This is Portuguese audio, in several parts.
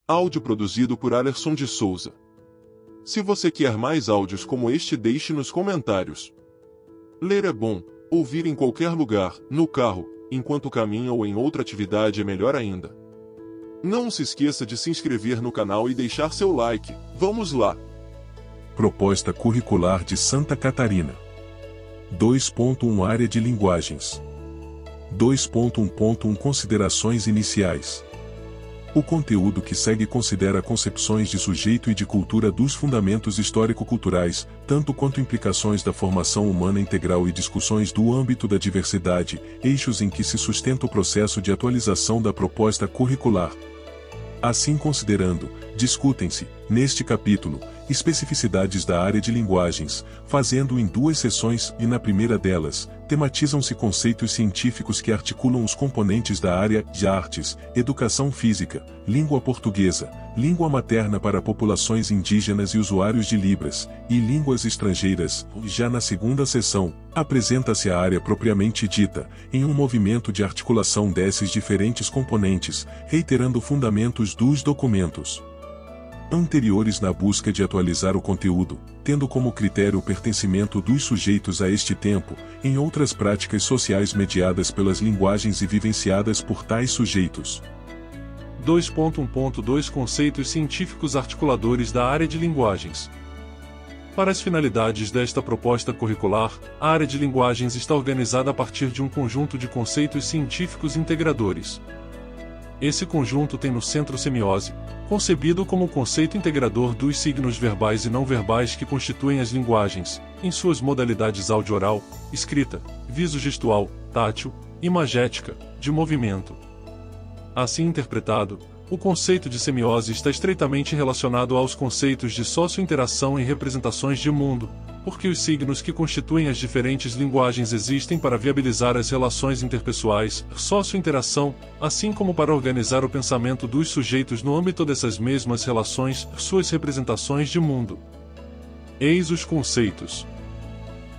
Áudio produzido por Alerson de Souza. Se você quer mais áudios como este, deixe nos comentários. Ler é bom, ouvir em qualquer lugar, no carro, enquanto caminha ou em outra atividade é melhor ainda. Não se esqueça de se inscrever no canal e deixar seu like. Vamos lá! Proposta curricular de Santa Catarina. 2.1 Área de linguagens. 2.1.1 Considerações iniciais. O conteúdo que segue considera concepções de sujeito e de cultura dos fundamentos histórico-culturais, tanto quanto implicações da formação humana integral e discussões do âmbito da diversidade, eixos em que se sustenta o processo de atualização da proposta curricular. Assim considerando, discutem-se, neste capítulo, especificidades da área de linguagens, fazendo em duas seções e na primeira delas, tematizam-se conceitos científicos que articulam os componentes da área de artes, educação física, língua portuguesa, língua materna para populações indígenas e usuários de Libras, e línguas estrangeiras. Já na segunda seção, apresenta-se a área propriamente dita, em um movimento de articulação desses diferentes componentes, reiterando fundamentos dos documentos anteriores na busca de atualizar o conteúdo, tendo como critério o pertencimento dos sujeitos a este tempo, em outras práticas sociais mediadas pelas linguagens e vivenciadas por tais sujeitos. 2.1.2 Conceitos científicos articuladores da área de linguagens. Para as finalidades desta proposta curricular, a área de linguagens está organizada a partir de um conjunto de conceitos científicos integradores. Esse conjunto tem no centro semiose, concebido como o conceito integrador dos signos verbais e não verbais que constituem as linguagens, em suas modalidades áudio-oral, escrita, viso-gestual, tátil, imagética, de movimento. Assim interpretado, o conceito de semiose está estreitamente relacionado aos conceitos de socio-interação e representações de mundo, porque os signos que constituem as diferentes linguagens existem para viabilizar as relações interpessoais, socio-interação, assim como para organizar o pensamento dos sujeitos no âmbito dessas mesmas relações, suas representações de mundo. Eis os conceitos.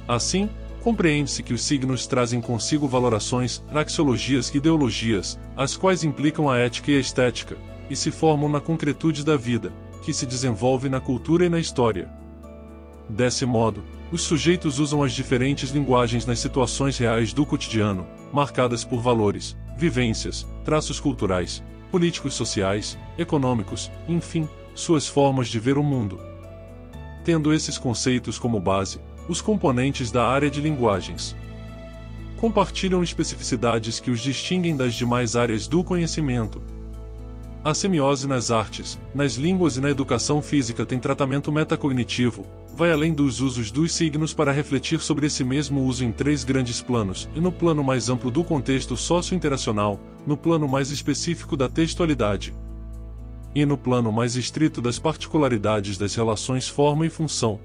Assim, compreende-se que os signos trazem consigo valorações, axiologias e ideologias, as quais implicam a ética e a estética, e se formam na concretude da vida, que se desenvolve na cultura e na história. Desse modo, os sujeitos usam as diferentes linguagens nas situações reais do cotidiano, marcadas por valores, vivências, traços culturais, políticos sociais, econômicos, enfim, suas formas de ver o mundo. Tendo esses conceitos como base, os componentes da área de linguagens compartilham especificidades que os distinguem das demais áreas do conhecimento. A semiose nas artes, nas línguas e na educação física tem tratamento metacognitivo, vai além dos usos dos signos para refletir sobre esse mesmo uso em três grandes planos, e no plano mais amplo do contexto socio-interacional, no plano mais específico da textualidade, e no plano mais estrito das particularidades das relações forma e função.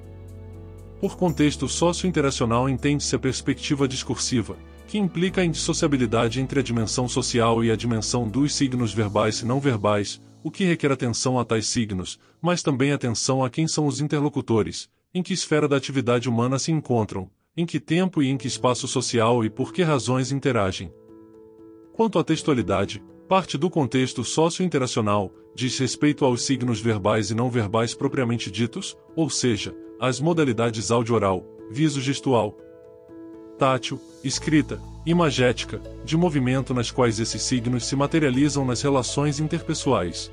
Por contexto socio-interacional entende-se a perspectiva discursiva, que implica a indissociabilidade entre a dimensão social e a dimensão dos signos verbais e não verbais, o que requer atenção a tais signos, mas também atenção a quem são os interlocutores, em que esfera da atividade humana se encontram, em que tempo e em que espaço social e por que razões interagem. Quanto à textualidade, parte do contexto socio-interacional diz respeito aos signos verbais e não verbais propriamente ditos, ou seja, às modalidades áudio-oral, viso-gestual, tátil, escrita, imagética, de movimento nas quais esses signos se materializam nas relações interpessoais.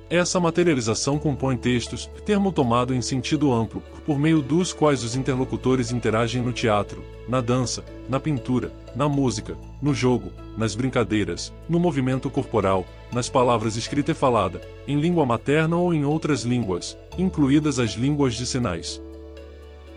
Essa materialização compõe textos, termo tomado em sentido amplo, por meio dos quais os interlocutores interagem no teatro, na dança, na pintura, na música, no jogo, nas brincadeiras, no movimento corporal, nas palavras escrita e falada, em língua materna ou em outras línguas, incluídas as línguas de sinais.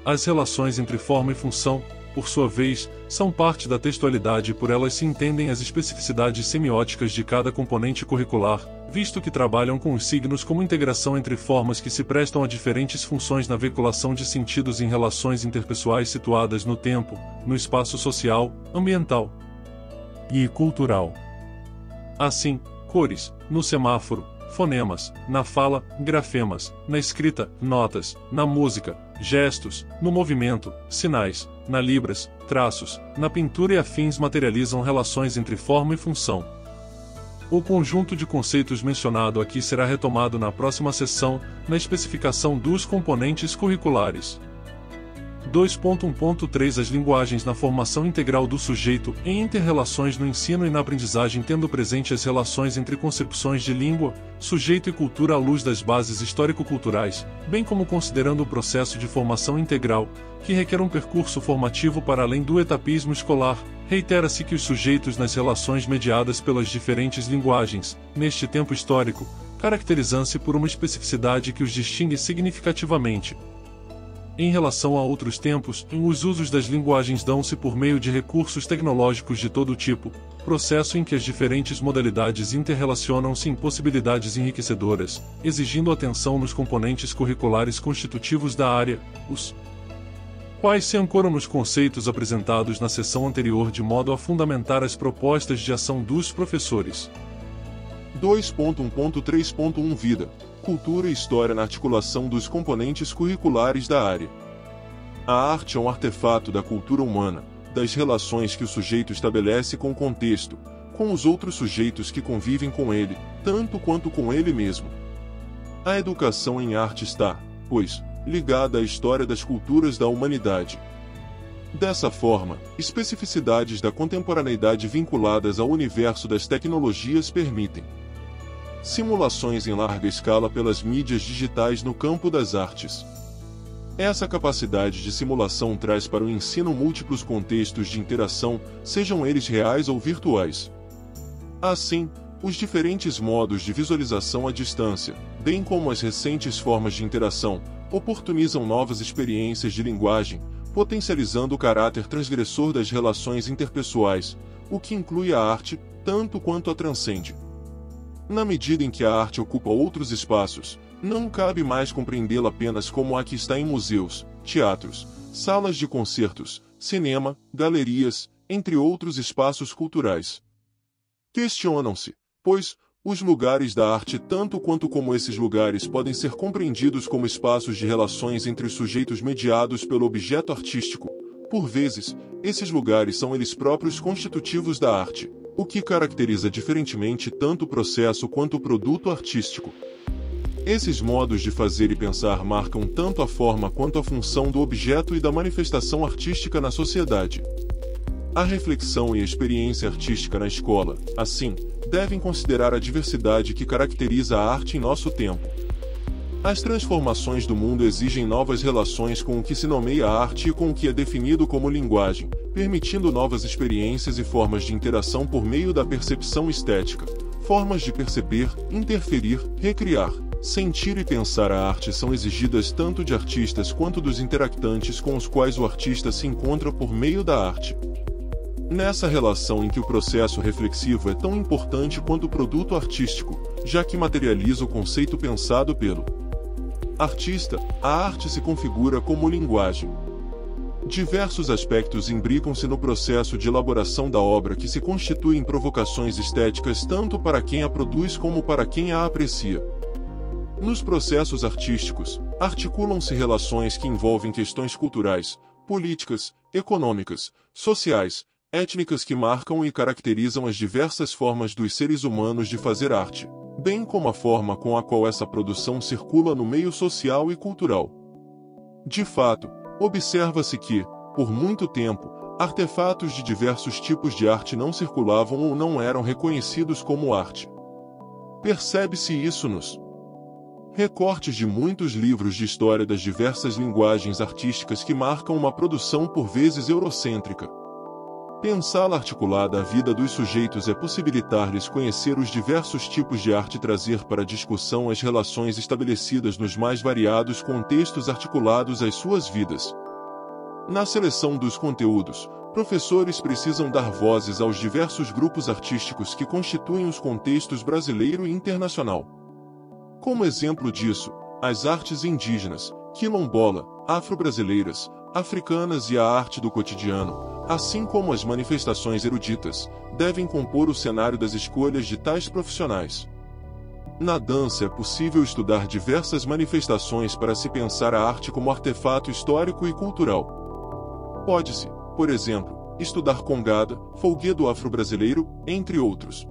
As relações entre forma e função, por sua vez, são parte da textualidade e por elas se entendem as especificidades semióticas de cada componente curricular, visto que trabalham com os signos como integração entre formas que se prestam a diferentes funções na veiculação de sentidos em relações interpessoais situadas no tempo, no espaço social, ambiental e cultural. Assim, cores, no semáforo, fonemas, na fala, grafemas, na escrita, notas, na música, gestos, no movimento, sinais, na libras, traços, na pintura e afins materializam relações entre forma e função. O conjunto de conceitos mencionado aqui será retomado na próxima sessão, na especificação dos componentes curriculares. 2.1.3 As linguagens na formação integral do sujeito em inter-relações no ensino e na aprendizagem, tendo presente as relações entre concepções de língua, sujeito e cultura à luz das bases histórico-culturais, bem como considerando o processo de formação integral, que requer um percurso formativo para além do etapismo escolar. Reitera-se que os sujeitos nas relações mediadas pelas diferentes linguagens, neste tempo histórico, caracterizam-se por uma especificidade que os distingue significativamente. Em relação a outros tempos, os usos das linguagens dão-se por meio de recursos tecnológicos de todo tipo, processo em que as diferentes modalidades interrelacionam-se em possibilidades enriquecedoras, exigindo atenção nos componentes curriculares constitutivos da área, os quais se ancoram nos conceitos apresentados na sessão anterior de modo a fundamentar as propostas de ação dos professores. 2.1.3.1 Vida, Cultura e História na articulação dos componentes curriculares da área. A arte é um artefato da cultura humana, das relações que o sujeito estabelece com o contexto, com os outros sujeitos que convivem com ele, tanto quanto com ele mesmo. A educação em arte está, pois, ligada à história das culturas da humanidade. Dessa forma, especificidades da contemporaneidade vinculadas ao universo das tecnologias permitem simulações em larga escala pelas mídias digitais no campo das artes. Essa capacidade de simulação traz para o ensino múltiplos contextos de interação, sejam eles reais ou virtuais. Assim, os diferentes modos de visualização à distância, bem como as recentes formas de interação, oportunizam novas experiências de linguagem, potencializando o caráter transgressor das relações interpessoais, o que inclui a arte, tanto quanto a transcende. Na medida em que a arte ocupa outros espaços, não cabe mais compreendê-la apenas como a que está em museus, teatros, salas de concertos, cinema, galerias, entre outros espaços culturais. Questionam-se, pois, os lugares da arte tanto quanto como esses lugares podem ser compreendidos como espaços de relações entre os sujeitos mediados pelo objeto artístico. Por vezes, esses lugares são eles próprios constitutivos da arte, o que caracteriza diferentemente tanto o processo quanto o produto artístico. Esses modos de fazer e pensar marcam tanto a forma quanto a função do objeto e da manifestação artística na sociedade. A reflexão e a experiência artística na escola, assim, devem considerar a diversidade que caracteriza a arte em nosso tempo. As transformações do mundo exigem novas relações com o que se nomeia arte e com o que é definido como linguagem, permitindo novas experiências e formas de interação por meio da percepção estética. Formas de perceber, interferir, recriar, sentir e pensar a arte são exigidas tanto de artistas quanto dos interactantes com os quais o artista se encontra por meio da arte. Nessa relação em que o processo reflexivo é tão importante quanto o produto artístico, já que materializa o conceito pensado pelo artista, a arte se configura como linguagem. Diversos aspectos imbricam-se no processo de elaboração da obra que se constitui em provocações estéticas tanto para quem a produz como para quem a aprecia. Nos processos artísticos, articulam-se relações que envolvem questões culturais, políticas, econômicas, sociais, étnicas que marcam e caracterizam as diversas formas dos seres humanos de fazer arte, bem como a forma com a qual essa produção circula no meio social e cultural. De fato, observa-se que, por muito tempo, artefatos de diversos tipos de arte não circulavam ou não eram reconhecidos como arte. Percebe-se isso nos recortes de muitos livros de história das diversas linguagens artísticas que marcam uma produção por vezes eurocêntrica. Pensá-la articulada à vida dos sujeitos é possibilitar-lhes conhecer os diversos tipos de arte e trazer para a discussão as relações estabelecidas nos mais variados contextos articulados às suas vidas. Na seleção dos conteúdos, professores precisam dar vozes aos diversos grupos artísticos que constituem os contextos brasileiro e internacional. Como exemplo disso, as artes indígenas, quilombola, afro-brasileiras, africanas e a arte do cotidiano, assim como as manifestações eruditas, devem compor o cenário das escolhas de tais profissionais. Na dança é possível estudar diversas manifestações para se pensar a arte como artefato histórico e cultural. Pode-se, por exemplo, estudar congada, folguedo afro-brasileiro, entre outros.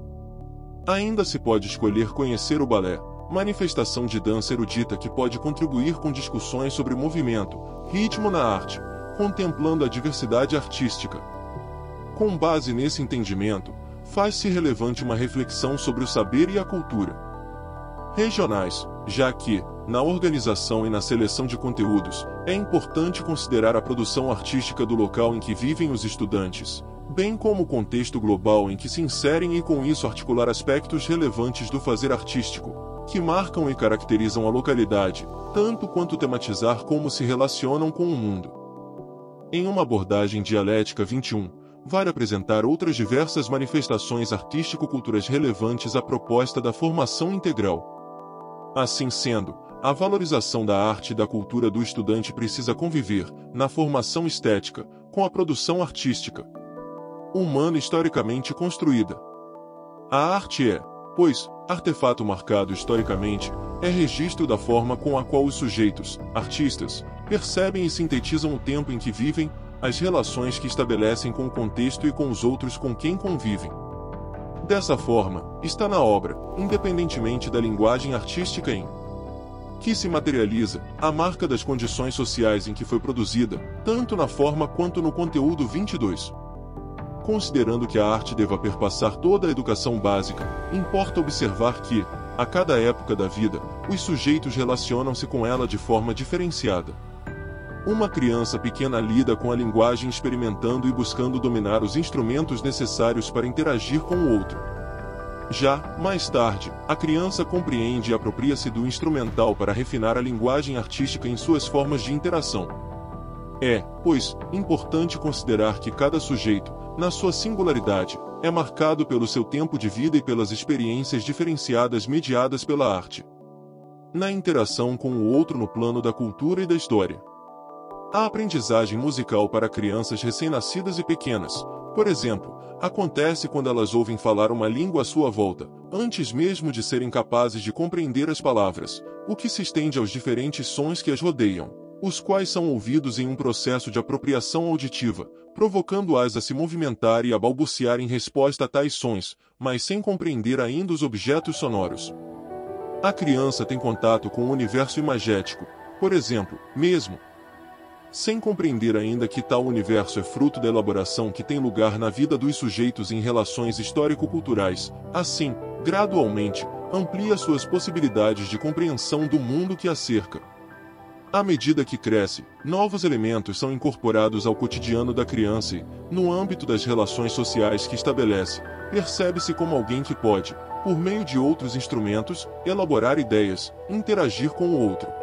Ainda se pode escolher conhecer o balé, manifestação de dança erudita que pode contribuir com discussões sobre movimento, ritmo na arte, contemplando a diversidade artística. Com base nesse entendimento, faz-se relevante uma reflexão sobre o saber e a cultura regionais, já que, na organização e na seleção de conteúdos, é importante considerar a produção artística do local em que vivem os estudantes, bem como o contexto global em que se inserem e com isso articular aspectos relevantes do fazer artístico, que marcam e caracterizam a localidade, tanto quanto tematizar como se relacionam com o mundo. Em uma abordagem dialética 21, vale apresentar outras diversas manifestações artístico-culturais relevantes à proposta da formação integral. Assim sendo, a valorização da arte e da cultura do estudante precisa conviver, na formação estética, com a produção artística humana historicamente construída. A arte é, pois, artefato marcado historicamente, é registro da forma com a qual os sujeitos, artistas, percebem e sintetizam o tempo em que vivem, as relações que estabelecem com o contexto e com os outros com quem convivem. Dessa forma, está na obra, independentemente da linguagem artística em que se materializa, a marca das condições sociais em que foi produzida, tanto na forma quanto no conteúdo. 22. Considerando que a arte deva perpassar toda a educação básica, importa observar que, a cada época da vida, os sujeitos relacionam-se com ela de forma diferenciada. Uma criança pequena lida com a linguagem experimentando e buscando dominar os instrumentos necessários para interagir com o outro. Já, mais tarde, a criança compreende e apropria-se do instrumental para refinar a linguagem artística em suas formas de interação. É, pois, importante considerar que cada sujeito, na sua singularidade, é marcado pelo seu tempo de vida e pelas experiências diferenciadas mediadas pela arte. Na interação com o outro no plano da cultura e da história. A aprendizagem musical para crianças recém-nascidas e pequenas, por exemplo, acontece quando elas ouvem falar uma língua à sua volta, antes mesmo de serem capazes de compreender as palavras, o que se estende aos diferentes sons que as rodeiam, os quais são ouvidos em um processo de apropriação auditiva, provocando-as a se movimentar e a balbuciar em resposta a tais sons, mas sem compreender ainda os objetos sonoros. A criança tem contato com o universo imagético, por exemplo, mesmo sem compreender ainda que tal universo é fruto da elaboração que tem lugar na vida dos sujeitos em relações histórico-culturais. Assim, gradualmente, amplia suas possibilidades de compreensão do mundo que a cerca. À medida que cresce, novos elementos são incorporados ao cotidiano da criança e, no âmbito das relações sociais que estabelece, percebe-se como alguém que pode, por meio de outros instrumentos, elaborar ideias, interagir com o outro.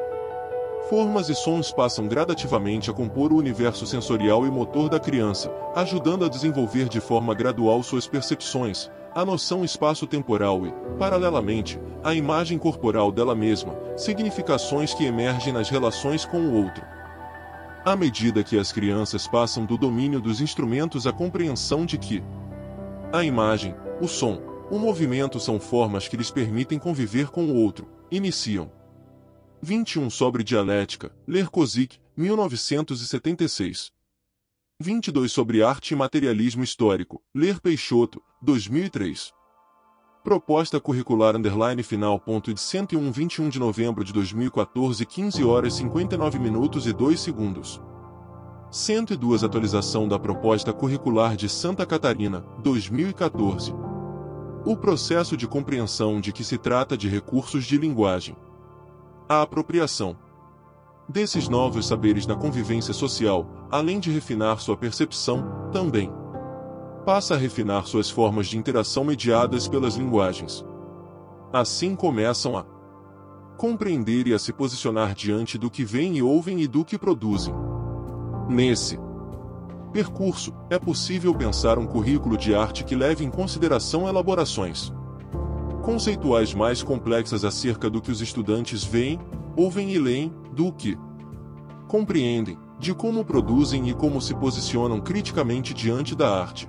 Formas e sons passam gradativamente a compor o universo sensorial e motor da criança, ajudando a desenvolver de forma gradual suas percepções, a noção espaço-temporal e, paralelamente, a imagem corporal dela mesma, significações que emergem nas relações com o outro. À medida que as crianças passam do domínio dos instrumentos à compreensão de que a imagem, o som, o movimento são formas que lhes permitem conviver com o outro, iniciam. 21 sobre dialética, Lerkozik, 1976. 22 sobre arte e materialismo histórico, Ler Peixoto, 2003. Proposta curricular final. De 101, 21 de novembro de 2014, 15 horas 59 minutos e 2 segundos. 102 Atualização da proposta curricular de Santa Catarina, 2014. O processo de compreensão de que se trata de recursos de linguagem. A apropriação desses novos saberes na convivência social, além de refinar sua percepção, também passa a refinar suas formas de interação mediadas pelas linguagens. Assim começam a compreender e a se posicionar diante do que veem e ouvem e do que produzem. Nesse percurso, é possível pensar um currículo de arte que leve em consideração elaborações conceituais mais complexas acerca do que os estudantes veem, ouvem e leem, do que compreendem, de como produzem e como se posicionam criticamente diante da arte.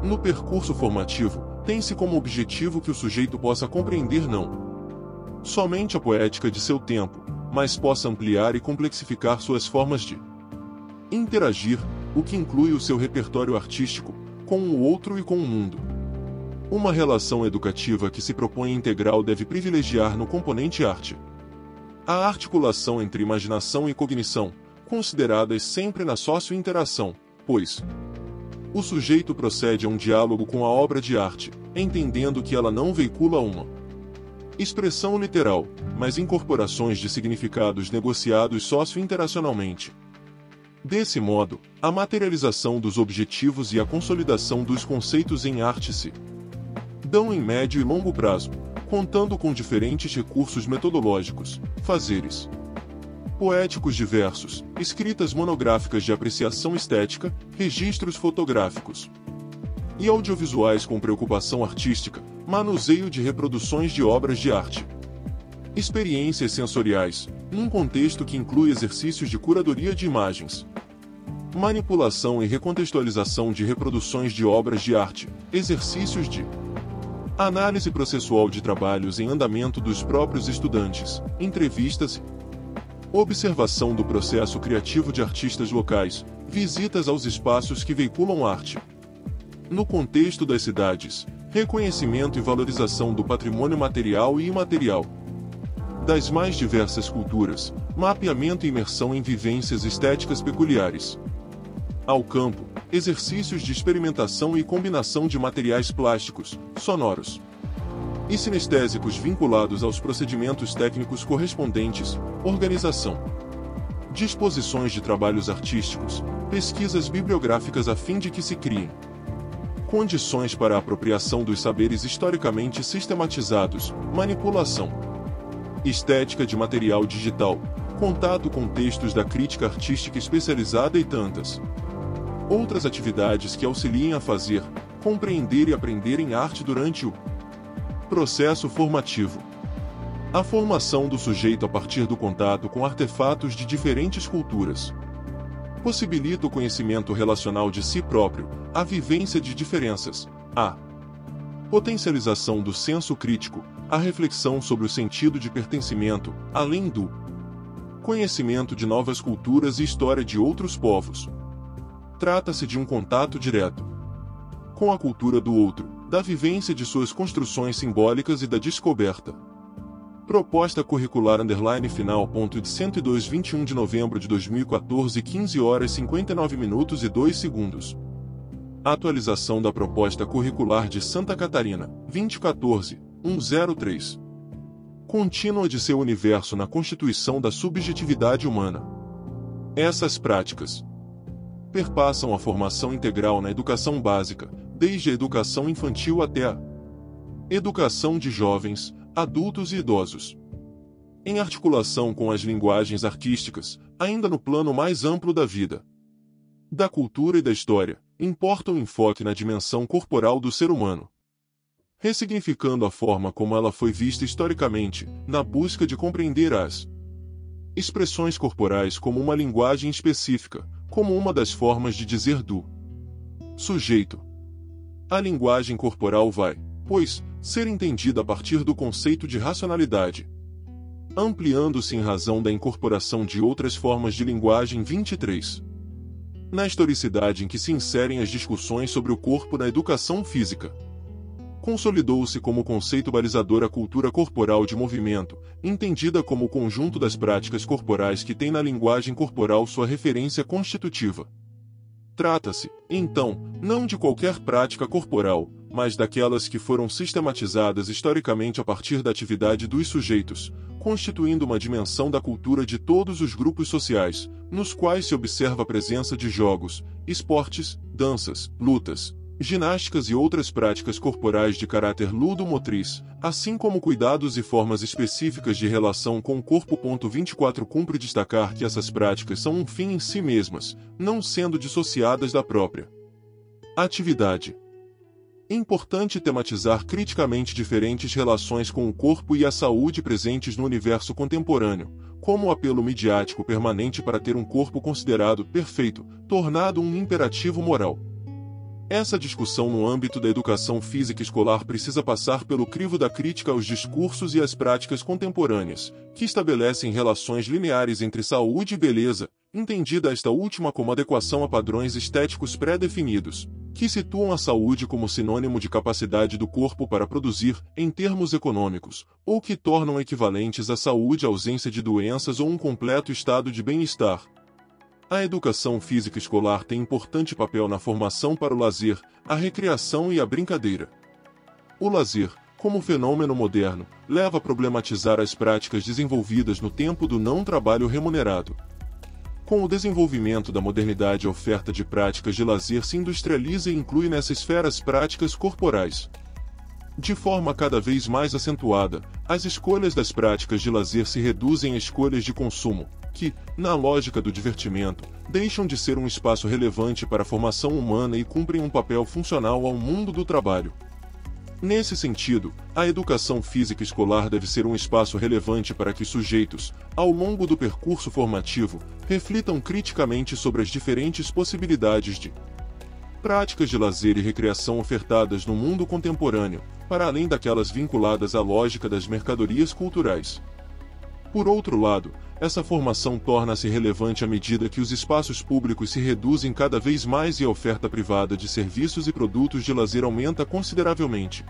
No percurso formativo, tem-se como objetivo que o sujeito possa compreender não somente a poética de seu tempo, mas possa ampliar e complexificar suas formas de interagir, o que inclui o seu repertório artístico, com o outro e com o mundo. Uma relação educativa que se propõe integral deve privilegiar no componente arte a articulação entre imaginação e cognição, consideradas sempre na sócio-interação, pois o sujeito procede a um diálogo com a obra de arte, entendendo que ela não veicula uma expressão literal, mas incorporações de significados negociados socio-interacionalmente. Desse modo, a materialização dos objetivos e a consolidação dos conceitos em arte se dão em médio e longo prazo, contando com diferentes recursos metodológicos, fazeres poéticos diversos, escritas monográficas de apreciação estética, registros fotográficos e audiovisuais com preocupação artística, manuseio de reproduções de obras de arte, experiências sensoriais, num contexto que inclui exercícios de curadoria de imagens, manipulação e recontextualização de reproduções de obras de arte, exercícios de análise processual de trabalhos em andamento dos próprios estudantes, entrevistas, observação do processo criativo de artistas locais, visitas aos espaços que veiculam arte. No contexto das cidades, reconhecimento e valorização do patrimônio material e imaterial das mais diversas culturas, mapeamento e imersão em vivências estéticas peculiares. Ao campo, exercícios de experimentação e combinação de materiais plásticos, sonoros e sinestésicos vinculados aos procedimentos técnicos correspondentes, organização, disposições de trabalhos artísticos, pesquisas bibliográficas a fim de que se criem condições para a apropriação dos saberes historicamente sistematizados, manipulação estética de material digital, contato com textos da crítica artística especializada e tantas outras atividades que auxiliem a fazer, compreender e aprender em arte durante o processo formativo. A formação do sujeito a partir do contato com artefatos de diferentes culturas possibilita o conhecimento relacional de si próprio, a vivência de diferenças, a potencialização do senso crítico, a reflexão sobre o sentido de pertencimento, além do conhecimento de novas culturas e história de outros povos. Trata-se de um contato direto com a cultura do outro, da vivência de suas construções simbólicas e da descoberta. Proposta curricular final. De 102, 21 de novembro de 2014, 15 horas 59 minutos e 2 segundos. Atualização da proposta curricular de Santa Catarina, 2014, 103. Contínua de seu universo na constituição da subjetividade humana. Essas práticas perpassam a formação integral na educação básica, desde a educação infantil até a educação de jovens, adultos e idosos. Em articulação com as linguagens artísticas, ainda no plano mais amplo da vida, da cultura e da história, importa o enfoque na dimensão corporal do ser humano, ressignificando a forma como ela foi vista historicamente, na busca de compreender as expressões corporais como uma linguagem específica, como uma das formas de dizer do sujeito. A linguagem corporal vai, pois, ser entendida a partir do conceito de racionalidade, ampliando-se em razão da incorporação de outras formas de linguagem. 23. Na historicidade em que se inserem as discussões sobre o corpo na educação física, consolidou-se como conceito balizador a cultura corporal de movimento, entendida como o conjunto das práticas corporais que tem na linguagem corporal sua referência constitutiva. Trata-se, então, não de qualquer prática corporal, mas daquelas que foram sistematizadas historicamente a partir da atividade dos sujeitos, constituindo uma dimensão da cultura de todos os grupos sociais, nos quais se observa a presença de jogos, esportes, danças, lutas, ginásticas e outras práticas corporais de caráter ludo-motriz, assim como cuidados e formas específicas de relação com o corpo. 24 Cumpre destacar que essas práticas são um fim em si mesmas, não sendo dissociadas da própria atividade. Importante tematizar criticamente diferentes relações com o corpo e a saúde presentes no universo contemporâneo, como o apelo midiático permanente para ter um corpo considerado perfeito, tornado um imperativo moral. Essa discussão no âmbito da educação física escolar precisa passar pelo crivo da crítica aos discursos e às práticas contemporâneas, que estabelecem relações lineares entre saúde e beleza, entendida esta última como adequação a padrões estéticos pré-definidos. que situam a saúde como sinônimo de capacidade do corpo para produzir, em termos econômicos, ou que tornam equivalentes à saúde a ausência de doenças ou um completo estado de bem-estar. A educação física escolar tem importante papel na formação para o lazer, a recreação e a brincadeira. O lazer, como fenômeno moderno, leva a problematizar as práticas desenvolvidas no tempo do não trabalho remunerado. Com o desenvolvimento da modernidade, a oferta de práticas de lazer se industrializa e inclui nessa esfera as práticas corporais. De forma cada vez mais acentuada, as escolhas das práticas de lazer se reduzem a escolhas de consumo, que, na lógica do divertimento, deixam de ser um espaço relevante para a formação humana e cumprem um papel funcional ao mundo do trabalho. Nesse sentido, a educação física escolar deve ser um espaço relevante para que os sujeitos, ao longo do percurso formativo, reflitam criticamente sobre as diferentes possibilidades de práticas de lazer e recreação ofertadas no mundo contemporâneo, para além daquelas vinculadas à lógica das mercadorias culturais. Por outro lado, essa formação torna-se relevante à medida que os espaços públicos se reduzem cada vez mais e a oferta privada de serviços e produtos de lazer aumenta consideravelmente.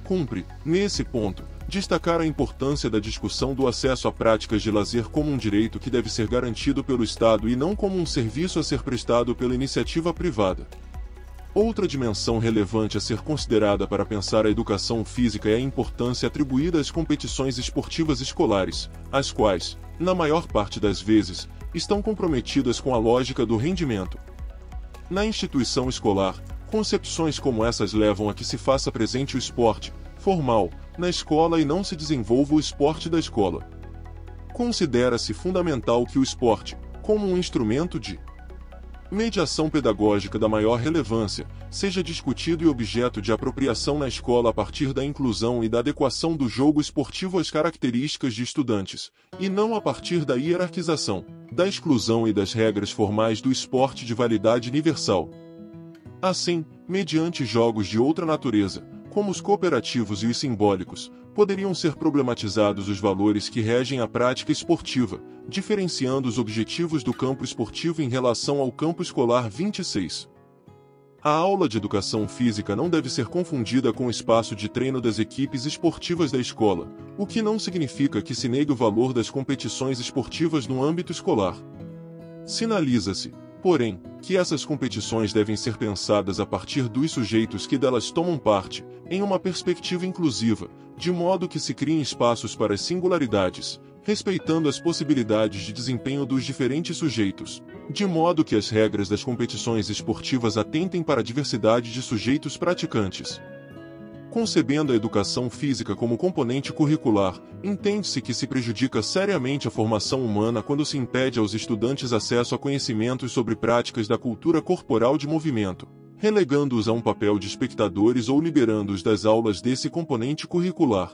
Cumpre, nesse ponto, destacar a importância da discussão do acesso a práticas de lazer como um direito que deve ser garantido pelo Estado e não como um serviço a ser prestado pela iniciativa privada. Outra dimensão relevante a ser considerada para pensar a educação física é a importância atribuída às competições esportivas escolares, as quais, na maior parte das vezes, estão comprometidas com a lógica do rendimento. Na instituição escolar, concepções como essas levam a que se faça presente o esporte, formal, na escola e não se desenvolva o esporte da escola. Considera-se fundamental que o esporte, como um instrumento de mediação pedagógica da maior relevância, seja discutido e objeto de apropriação na escola a partir da inclusão e da adequação do jogo esportivo às características de estudantes, e não a partir da hierarquização, da exclusão e das regras formais do esporte de validade universal. Assim, mediante jogos de outra natureza, como os cooperativos e os simbólicos, poderiam ser problematizados os valores que regem a prática esportiva, diferenciando os objetivos do campo esportivo em relação ao campo escolar 26. A aula de educação física não deve ser confundida com o espaço de treino das equipes esportivas da escola, o que não significa que se negue o valor das competições esportivas no âmbito escolar. Sinaliza-se, porém, que essas competições devem ser pensadas a partir dos sujeitos que delas tomam parte, em uma perspectiva inclusiva, de modo que se criem espaços para as singularidades, respeitando as possibilidades de desempenho dos diferentes sujeitos, de modo que as regras das competições esportivas atentem para a diversidade de sujeitos praticantes. Concebendo a educação física como componente curricular, entende-se que se prejudica seriamente a formação humana quando se impede aos estudantes acesso a conhecimentos sobre práticas da cultura corporal de movimento, relegando-os a um papel de espectadores ou liberando-os das aulas desse componente curricular.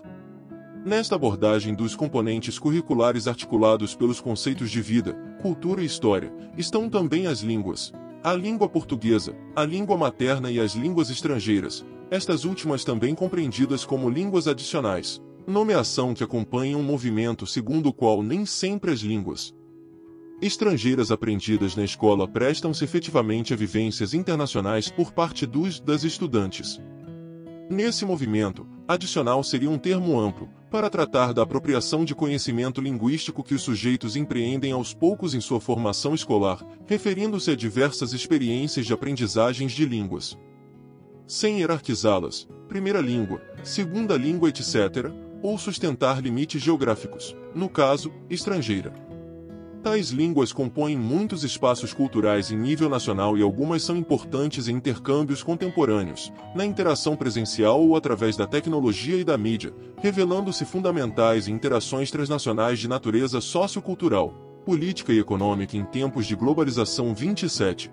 Nesta abordagem dos componentes curriculares articulados pelos conceitos de vida, cultura e história, estão também as línguas. A língua portuguesa, a língua materna e as línguas estrangeiras, estas últimas também compreendidas como línguas adicionais, nomeação que acompanha um movimento segundo o qual nem sempre as línguas estrangeiras aprendidas na escola prestam-se efetivamente a vivências internacionais por parte das estudantes. Nesse movimento, adicional seria um termo amplo, para tratar da apropriação de conhecimento linguístico que os sujeitos empreendem aos poucos em sua formação escolar, referindo-se a diversas experiências de aprendizagens de línguas. Sem hierarquizá-las, primeira língua, segunda língua, etc., ou sustentar limites geográficos, no caso, estrangeira. Tais línguas compõem muitos espaços culturais em nível nacional e algumas são importantes em intercâmbios contemporâneos, na interação presencial ou através da tecnologia e da mídia, revelando-se fundamentais em interações transnacionais de natureza sociocultural, política e econômica em tempos de globalização 27.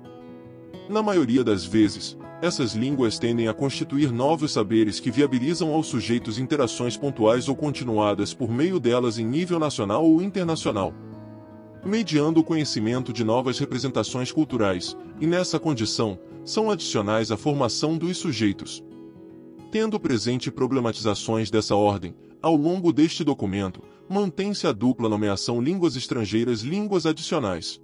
Na maioria das vezes, essas línguas tendem a constituir novos saberes que viabilizam aos sujeitos interações pontuais ou continuadas por meio delas em nível nacional ou internacional, mediando o conhecimento de novas representações culturais, e nessa condição, são adicionais à formação dos sujeitos. Tendo presente problematizações dessa ordem, ao longo deste documento, mantém-se a dupla nomeação línguas estrangeiras-línguas adicionais.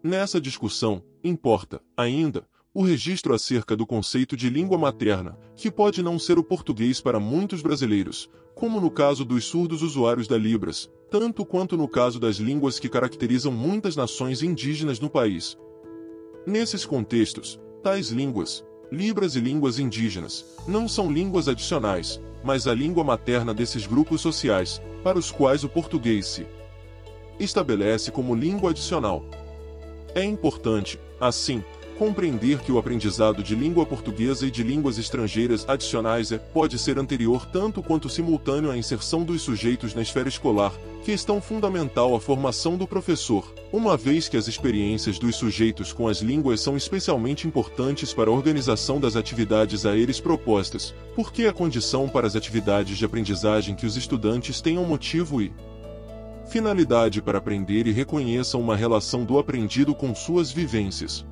Nessa discussão, importa, ainda, o registro acerca do conceito de língua materna, que pode não ser o português para muitos brasileiros, como no caso dos surdos usuários da Libras, tanto quanto no caso das línguas que caracterizam muitas nações indígenas no país. Nesses contextos, tais línguas, Libras e línguas indígenas, não são línguas adicionais, mas a língua materna desses grupos sociais, para os quais o português se estabelece como língua adicional. É importante, assim, compreender que o aprendizado de língua portuguesa e de línguas estrangeiras adicionais pode ser anterior tanto quanto simultâneo à inserção dos sujeitos na esfera escolar, questão fundamental à formação do professor, uma vez que as experiências dos sujeitos com as línguas são especialmente importantes para a organização das atividades a eles propostas, porque é condição para as atividades de aprendizagem que os estudantes tenham motivo e finalidade para aprender e reconheçam uma relação do aprendido com suas vivências.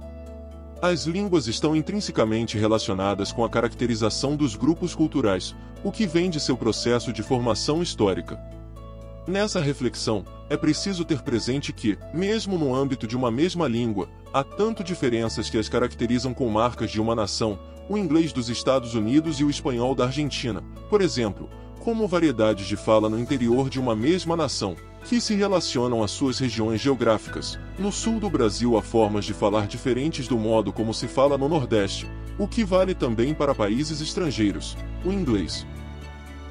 As línguas estão intrinsecamente relacionadas com a caracterização dos grupos culturais, o que vem de seu processo de formação histórica. Nessa reflexão, é preciso ter presente que, mesmo no âmbito de uma mesma língua, há tanto diferenças que as caracterizam com marcas de uma nação, o inglês dos Estados Unidos e o espanhol da Argentina, por exemplo, como variedades de fala no interior de uma mesma nação, que se relacionam às suas regiões geográficas. No sul do Brasil há formas de falar diferentes do modo como se fala no Nordeste, o que vale também para países estrangeiros. O inglês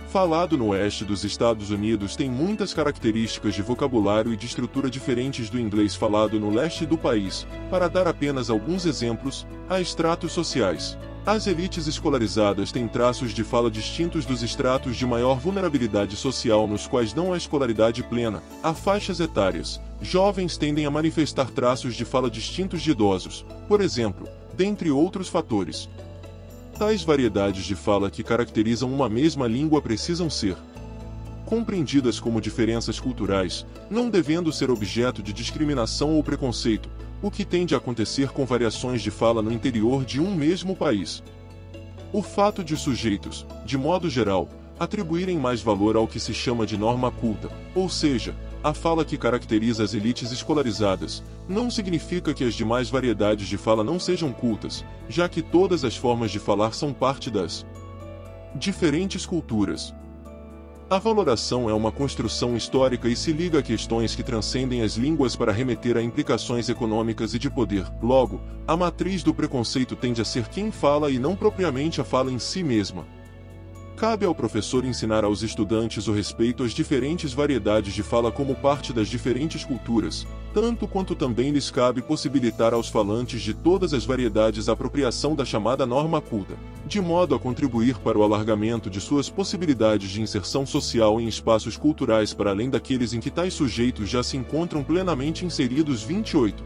falado no oeste dos Estados Unidos tem muitas características de vocabulário e de estrutura diferentes do inglês falado no leste do país. Para dar apenas alguns exemplos, há estratos sociais. As elites escolarizadas têm traços de fala distintos dos estratos de maior vulnerabilidade social nos quais não há escolaridade plena. Há faixas etárias. Jovens tendem a manifestar traços de fala distintos de idosos, por exemplo, dentre outros fatores. Tais variedades de fala que caracterizam uma mesma língua precisam ser compreendidas como diferenças culturais, não devendo ser objeto de discriminação ou preconceito, o que tende a acontecer com variações de fala no interior de um mesmo país. O fato de sujeitos, de modo geral, atribuírem mais valor ao que se chama de norma culta, ou seja, a fala que caracteriza as elites escolarizadas, não significa que as demais variedades de fala não sejam cultas, já que todas as formas de falar são parte das diferentes culturas. A valoração é uma construção histórica e se liga a questões que transcendem as línguas para remeter a implicações econômicas e de poder. Logo, a matriz do preconceito tende a ser quem fala e não propriamente a fala em si mesma. Cabe ao professor ensinar aos estudantes o respeito às diferentes variedades de fala como parte das diferentes culturas, tanto quanto também lhes cabe possibilitar aos falantes de todas as variedades a apropriação da chamada norma culta, de modo a contribuir para o alargamento de suas possibilidades de inserção social em espaços culturais para além daqueles em que tais sujeitos já se encontram plenamente inseridos. 28.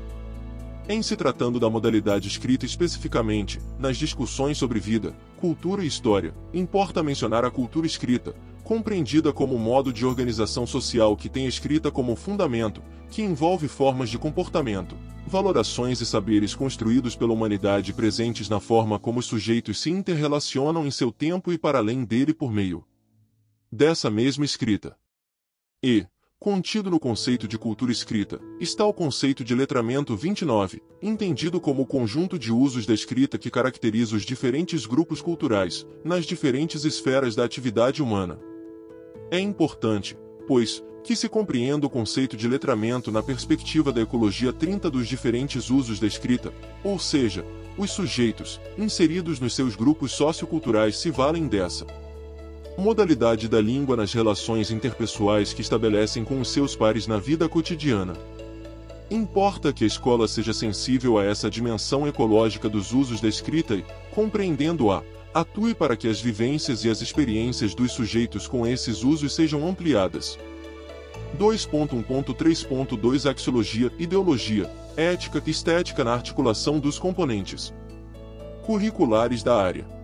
Em se tratando da modalidade escrita especificamente, nas discussões sobre vida, cultura e história, importa mencionar a cultura escrita, compreendida como modo de organização social que tem a escrita como fundamento, que envolve formas de comportamento, valorações e saberes construídos pela humanidade presentes na forma como os sujeitos se interrelacionam em seu tempo e para além dele por meio dessa mesma escrita. E, contido no conceito de cultura escrita, está o conceito de letramento. 29, entendido como o conjunto de usos da escrita que caracteriza os diferentes grupos culturais, nas diferentes esferas da atividade humana. É importante, pois, que se compreenda o conceito de letramento na perspectiva da ecologia 30 dos diferentes usos da escrita, ou seja, os sujeitos, inseridos nos seus grupos socioculturais se valem dessa modalidade da língua nas relações interpessoais que estabelecem com os seus pares na vida cotidiana. Importa que a escola seja sensível a essa dimensão ecológica dos usos da escrita e, compreendendo-a, atue para que as vivências e as experiências dos sujeitos com esses usos sejam ampliadas. 2.1.3.2 Axiologia, ideologia, ética e estética na articulação dos componentes curriculares da área.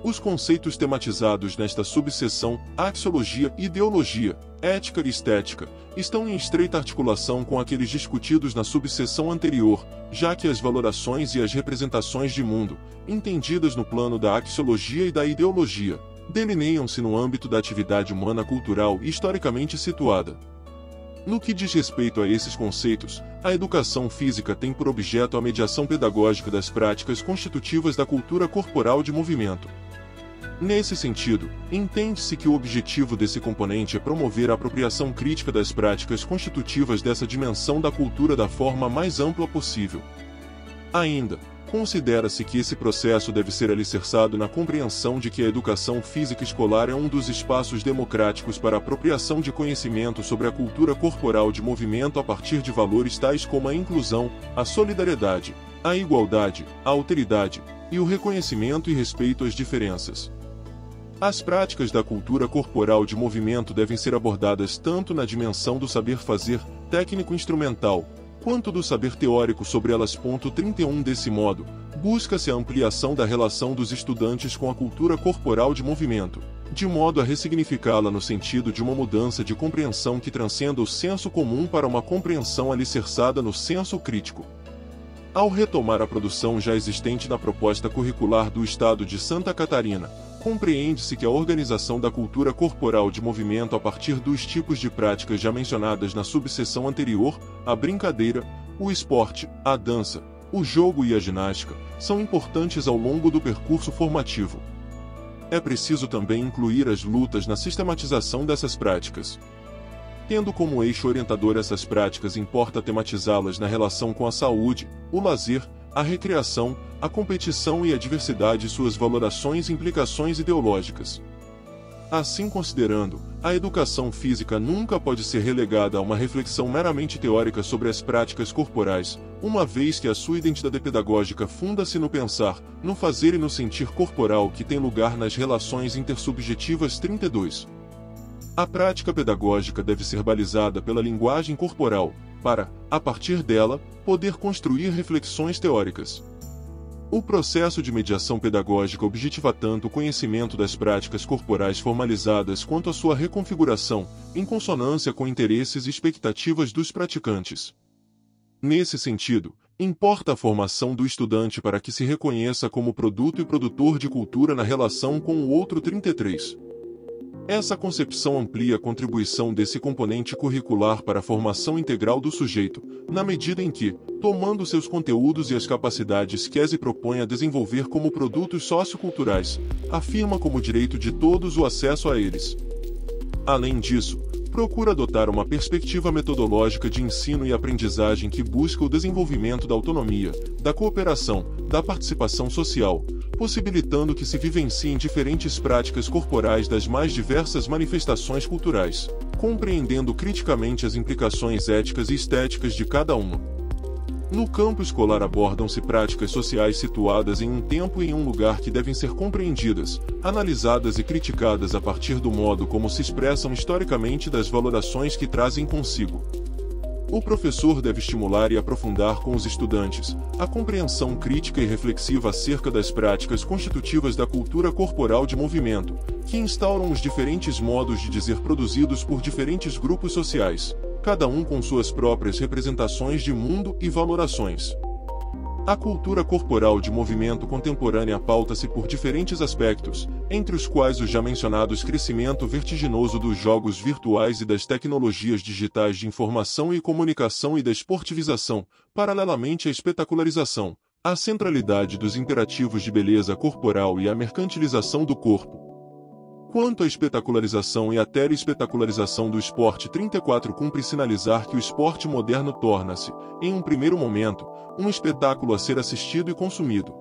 Os conceitos tematizados nesta subseção, axiologia, ideologia, ética e estética, estão em estreita articulação com aqueles discutidos na subseção anterior, já que as valorações e as representações de mundo, entendidas no plano da axiologia e da ideologia, delineiam-se no âmbito da atividade humana cultural e historicamente situada. No que diz respeito a esses conceitos, a educação física tem por objeto a mediação pedagógica das práticas constitutivas da cultura corporal de movimento. Nesse sentido, entende-se que o objetivo desse componente é promover a apropriação crítica das práticas constitutivas dessa dimensão da cultura da forma mais ampla possível. Ainda, considera-se que esse processo deve ser alicerçado na compreensão de que a educação física escolar é um dos espaços democráticos para a apropriação de conhecimento sobre a cultura corporal de movimento a partir de valores tais como a inclusão, a solidariedade, a igualdade, a alteridade e o reconhecimento e respeito às diferenças. As práticas da cultura corporal de movimento devem ser abordadas tanto na dimensão do saber fazer, técnico-instrumental, quanto do saber teórico sobre elas. 31 Desse modo, busca-se a ampliação da relação dos estudantes com a cultura corporal de movimento, de modo a ressignificá-la no sentido de uma mudança de compreensão que transcenda o senso comum para uma compreensão alicerçada no senso crítico. Ao retomar a produção já existente na proposta curricular do Estado de Santa Catarina, compreende-se que a organização da cultura corporal de movimento a partir dos tipos de práticas já mencionadas na subseção anterior, a brincadeira, o esporte, a dança, o jogo e a ginástica, são importantes ao longo do percurso formativo. É preciso também incluir as lutas na sistematização dessas práticas. Tendo como eixo orientador essas práticas, importa tematizá-las na relação com a saúde, o lazer, a recreação, a competição e a diversidade e suas valorações e implicações ideológicas. Assim considerando, a educação física nunca pode ser relegada a uma reflexão meramente teórica sobre as práticas corporais, uma vez que a sua identidade pedagógica funda-se no pensar, no fazer e no sentir corporal que tem lugar nas relações intersubjetivas. 32. A prática pedagógica deve ser balizada pela linguagem corporal, para, a partir dela, poder construir reflexões teóricas. O processo de mediação pedagógica objetiva tanto o conhecimento das práticas corporais formalizadas quanto a sua reconfiguração, em consonância com interesses e expectativas dos praticantes. Nesse sentido, importa a formação do estudante para que se reconheça como produto e produtor de cultura na relação com o outro. 33. Essa concepção amplia a contribuição desse componente curricular para a formação integral do sujeito, na medida em que, tomando seus conteúdos e as capacidades que se propõe a desenvolver como produtos socioculturais, afirma como direito de todos o acesso a eles. Além disso, procura adotar uma perspectiva metodológica de ensino e aprendizagem que busca o desenvolvimento da autonomia, da cooperação, da participação social, possibilitando que se vivenciem diferentes práticas corporais das mais diversas manifestações culturais, compreendendo criticamente as implicações éticas e estéticas de cada uma. No campo escolar abordam-se práticas sociais situadas em um tempo e em um lugar que devem ser compreendidas, analisadas e criticadas a partir do modo como se expressam historicamente das valorações que trazem consigo. O professor deve estimular e aprofundar com os estudantes a compreensão crítica e reflexiva acerca das práticas constitutivas da cultura corporal de movimento, que instauram os diferentes modos de dizer produzidos por diferentes grupos sociais, cada um com suas próprias representações de mundo e valorações. A cultura corporal de movimento contemporânea pauta-se por diferentes aspectos, entre os quais os já mencionados crescimento vertiginoso dos jogos virtuais e das tecnologias digitais de informação e comunicação e da esportivização, paralelamente à espetacularização, a centralidade dos imperativos de beleza corporal e a mercantilização do corpo. Quanto à espetacularização e à telespetacularização do esporte, 34 cumpre sinalizar que o esporte moderno torna-se, em um primeiro momento, um espetáculo a ser assistido e consumido.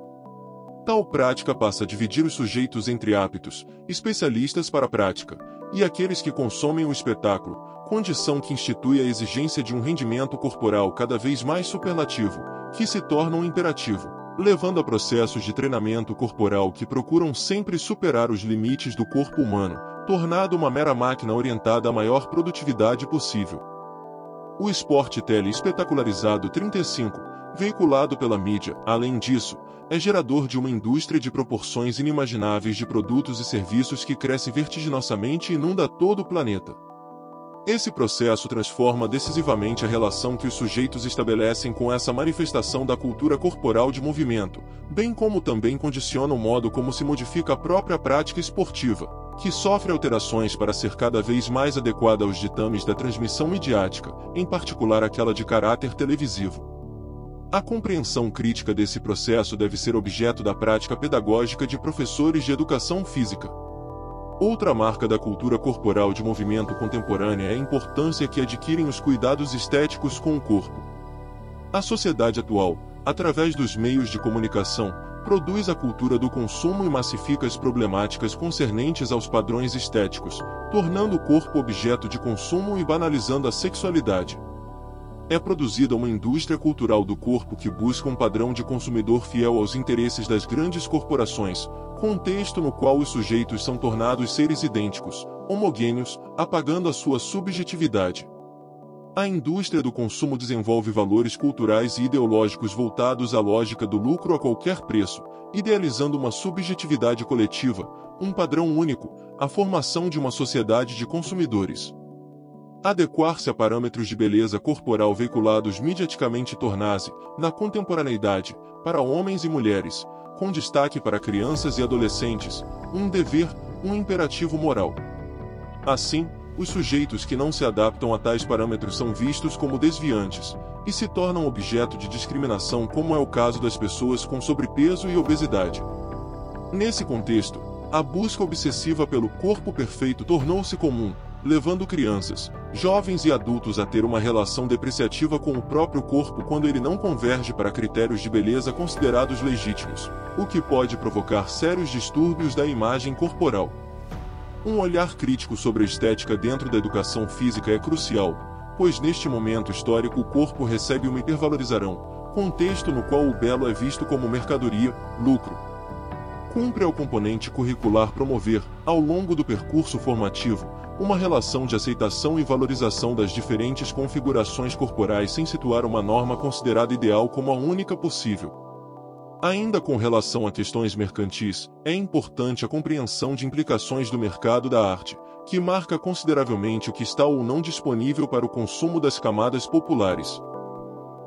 Tal prática passa a dividir os sujeitos entre aptos, especialistas para a prática, e aqueles que consomem o espetáculo, condição que institui a exigência de um rendimento corporal cada vez mais superlativo, que se torna um imperativo, levando a processos de treinamento corporal que procuram sempre superar os limites do corpo humano, tornado uma mera máquina orientada à maior produtividade possível. O esporte telespetacularizado 35, veiculado pela mídia, além disso, é gerador de uma indústria de proporções inimagináveis de produtos e serviços que cresce vertiginosamente e inunda todo o planeta. Esse processo transforma decisivamente a relação que os sujeitos estabelecem com essa manifestação da cultura corporal de movimento, bem como também condiciona o modo como se modifica a própria prática esportiva. que sofre alterações para ser cada vez mais adequada aos ditames da transmissão midiática, em particular aquela de caráter televisivo. A compreensão crítica desse processo deve ser objeto da prática pedagógica de professores de educação física. Outra marca da cultura corporal de movimento contemporânea é a importância que adquirem os cuidados estéticos com o corpo. A sociedade atual, através dos meios de comunicação, produz a cultura do consumo e massifica as problemáticas concernentes aos padrões estéticos, tornando o corpo objeto de consumo e banalizando a sexualidade. É produzida uma indústria cultural do corpo que busca um padrão de consumidor fiel aos interesses das grandes corporações, contexto no qual os sujeitos são tornados seres idênticos, homogêneos, apagando a sua subjetividade. A indústria do consumo desenvolve valores culturais e ideológicos voltados à lógica do lucro a qualquer preço, idealizando uma subjetividade coletiva, um padrão único, a formação de uma sociedade de consumidores. Adequar-se a parâmetros de beleza corporal veiculados mediaticamente torna-se, na contemporaneidade, para homens e mulheres, com destaque para crianças e adolescentes, um dever, um imperativo moral. Assim, os sujeitos que não se adaptam a tais parâmetros são vistos como desviantes, e se tornam objeto de discriminação, como é o caso das pessoas com sobrepeso e obesidade. Nesse contexto, a busca obsessiva pelo corpo perfeito tornou-se comum, levando crianças, jovens e adultos a ter uma relação depreciativa com o próprio corpo quando ele não converge para critérios de beleza considerados legítimos, o que pode provocar sérios distúrbios da imagem corporal. Um olhar crítico sobre a estética dentro da educação física é crucial, pois neste momento histórico o corpo recebe uma hipervalorização, contexto no qual o belo é visto como mercadoria, lucro. Cumpre ao componente curricular promover, ao longo do percurso formativo, uma relação de aceitação e valorização das diferentes configurações corporais sem situar uma norma considerada ideal como a única possível. Ainda com relação a questões mercantis, é importante a compreensão de implicações do mercado da arte, que marca consideravelmente o que está ou não disponível para o consumo das camadas populares.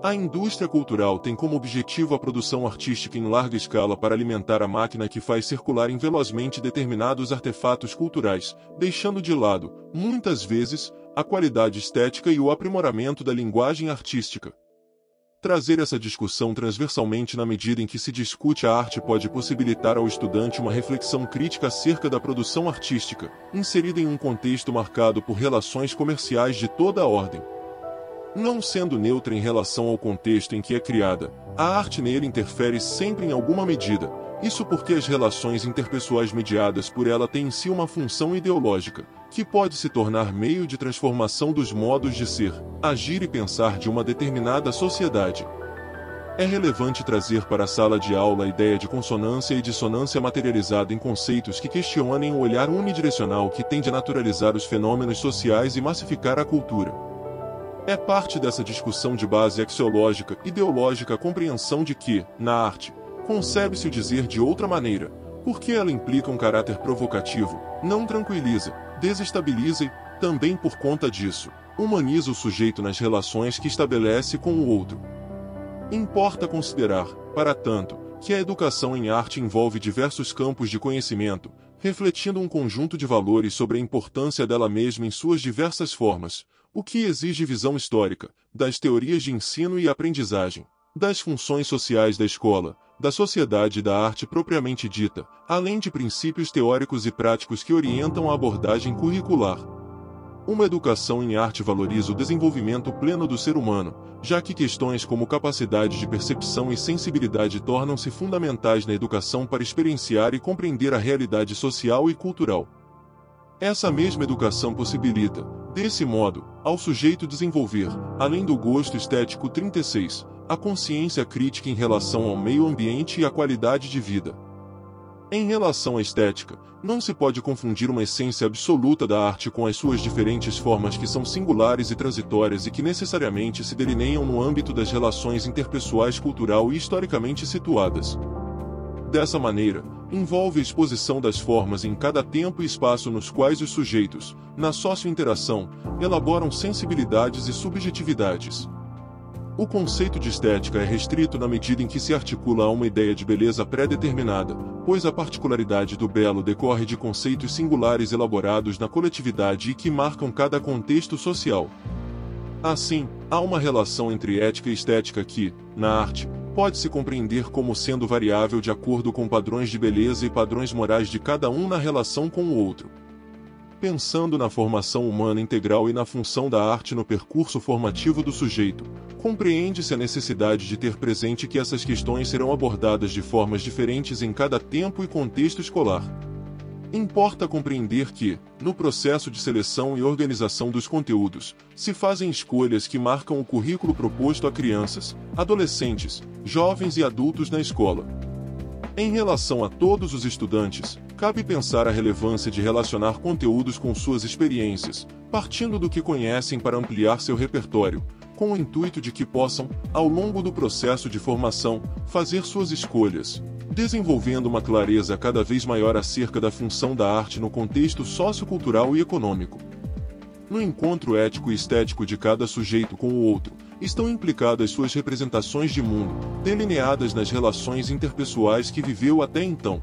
A indústria cultural tem como objetivo a produção artística em larga escala para alimentar a máquina que faz circularem velozmente determinados artefatos culturais, deixando de lado, muitas vezes, a qualidade estética e o aprimoramento da linguagem artística. Trazer essa discussão transversalmente na medida em que se discute a arte pode possibilitar ao estudante uma reflexão crítica acerca da produção artística, inserida em um contexto marcado por relações comerciais de toda a ordem. Não sendo neutra em relação ao contexto em que é criada, a arte nele interfere sempre em alguma medida, isso porque as relações interpessoais mediadas por ela têm em si uma função ideológica, que pode se tornar meio de transformação dos modos de ser, agir e pensar de uma determinada sociedade. É relevante trazer para a sala de aula a ideia de consonância e dissonância materializada em conceitos que questionem o olhar unidirecional que tende a naturalizar os fenômenos sociais e massificar a cultura. É parte dessa discussão de base axiológica, ideológica a compreensão de que, na arte, concebe-se o dizer de outra maneira, porque ela implica um caráter provocativo, não tranquiliza, desestabiliza e, também por conta disso, humaniza o sujeito nas relações que estabelece com o outro. Importa considerar, para tanto, que a educação em arte envolve diversos campos de conhecimento, refletindo um conjunto de valores sobre a importância dela mesma em suas diversas formas, o que exige visão histórica, das teorias de ensino e aprendizagem, das funções sociais da escola, da sociedade e da arte propriamente dita, além de princípios teóricos e práticos que orientam a abordagem curricular. Uma educação em arte valoriza o desenvolvimento pleno do ser humano, já que questões como capacidade de percepção e sensibilidade tornam-se fundamentais na educação para experienciar e compreender a realidade social e cultural. Essa mesma educação possibilita, desse modo, ao sujeito desenvolver, além do gosto estético 36, a consciência crítica em relação ao meio ambiente e à qualidade de vida. Em relação à estética, não se pode confundir uma essência absoluta da arte com as suas diferentes formas que são singulares e transitórias e que necessariamente se delineiam no âmbito das relações interpessoais cultural e historicamente situadas. Dessa maneira, envolve a exposição das formas em cada tempo e espaço nos quais os sujeitos, na sócio-interação, elaboram sensibilidades e subjetividades. O conceito de estética é restrito na medida em que se articula a uma ideia de beleza pré-determinada, pois a particularidade do belo decorre de conceitos singulares elaborados na coletividade e que marcam cada contexto social. Assim, há uma relação entre ética e estética que, na arte, pode-se compreender como sendo variável de acordo com padrões de beleza e padrões morais de cada um na relação com o outro. Pensando na formação humana integral e na função da arte no percurso formativo do sujeito, compreende-se a necessidade de ter presente que essas questões serão abordadas de formas diferentes em cada tempo e contexto escolar. Importa compreender que, no processo de seleção e organização dos conteúdos, se fazem escolhas que marcam o currículo proposto a crianças, adolescentes, jovens e adultos na escola. Em relação a todos os estudantes, cabe pensar a relevância de relacionar conteúdos com suas experiências, partindo do que conhecem para ampliar seu repertório, com o intuito de que possam, ao longo do processo de formação, fazer suas escolhas, desenvolvendo uma clareza cada vez maior acerca da função da arte no contexto sociocultural e econômico. No encontro ético e estético de cada sujeito com o outro, estão implicadas suas representações de mundo, delineadas nas relações interpessoais que viveu até então.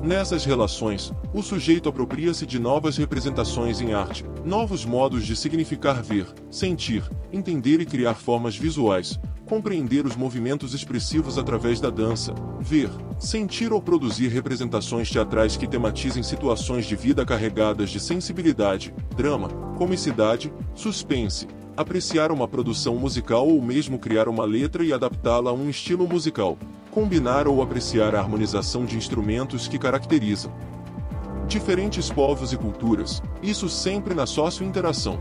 Nessas relações, o sujeito apropria-se de novas representações em arte, novos modos de significar ver, sentir, entender e criar formas visuais, compreender os movimentos expressivos através da dança, ver, sentir ou produzir representações teatrais que tematizem situações de vida carregadas de sensibilidade, drama, comicidade, suspense, apreciar uma produção musical ou mesmo criar uma letra e adaptá-la a um estilo musical, combinar ou apreciar a harmonização de instrumentos que caracterizam diferentes povos e culturas, isso sempre na socio-interação.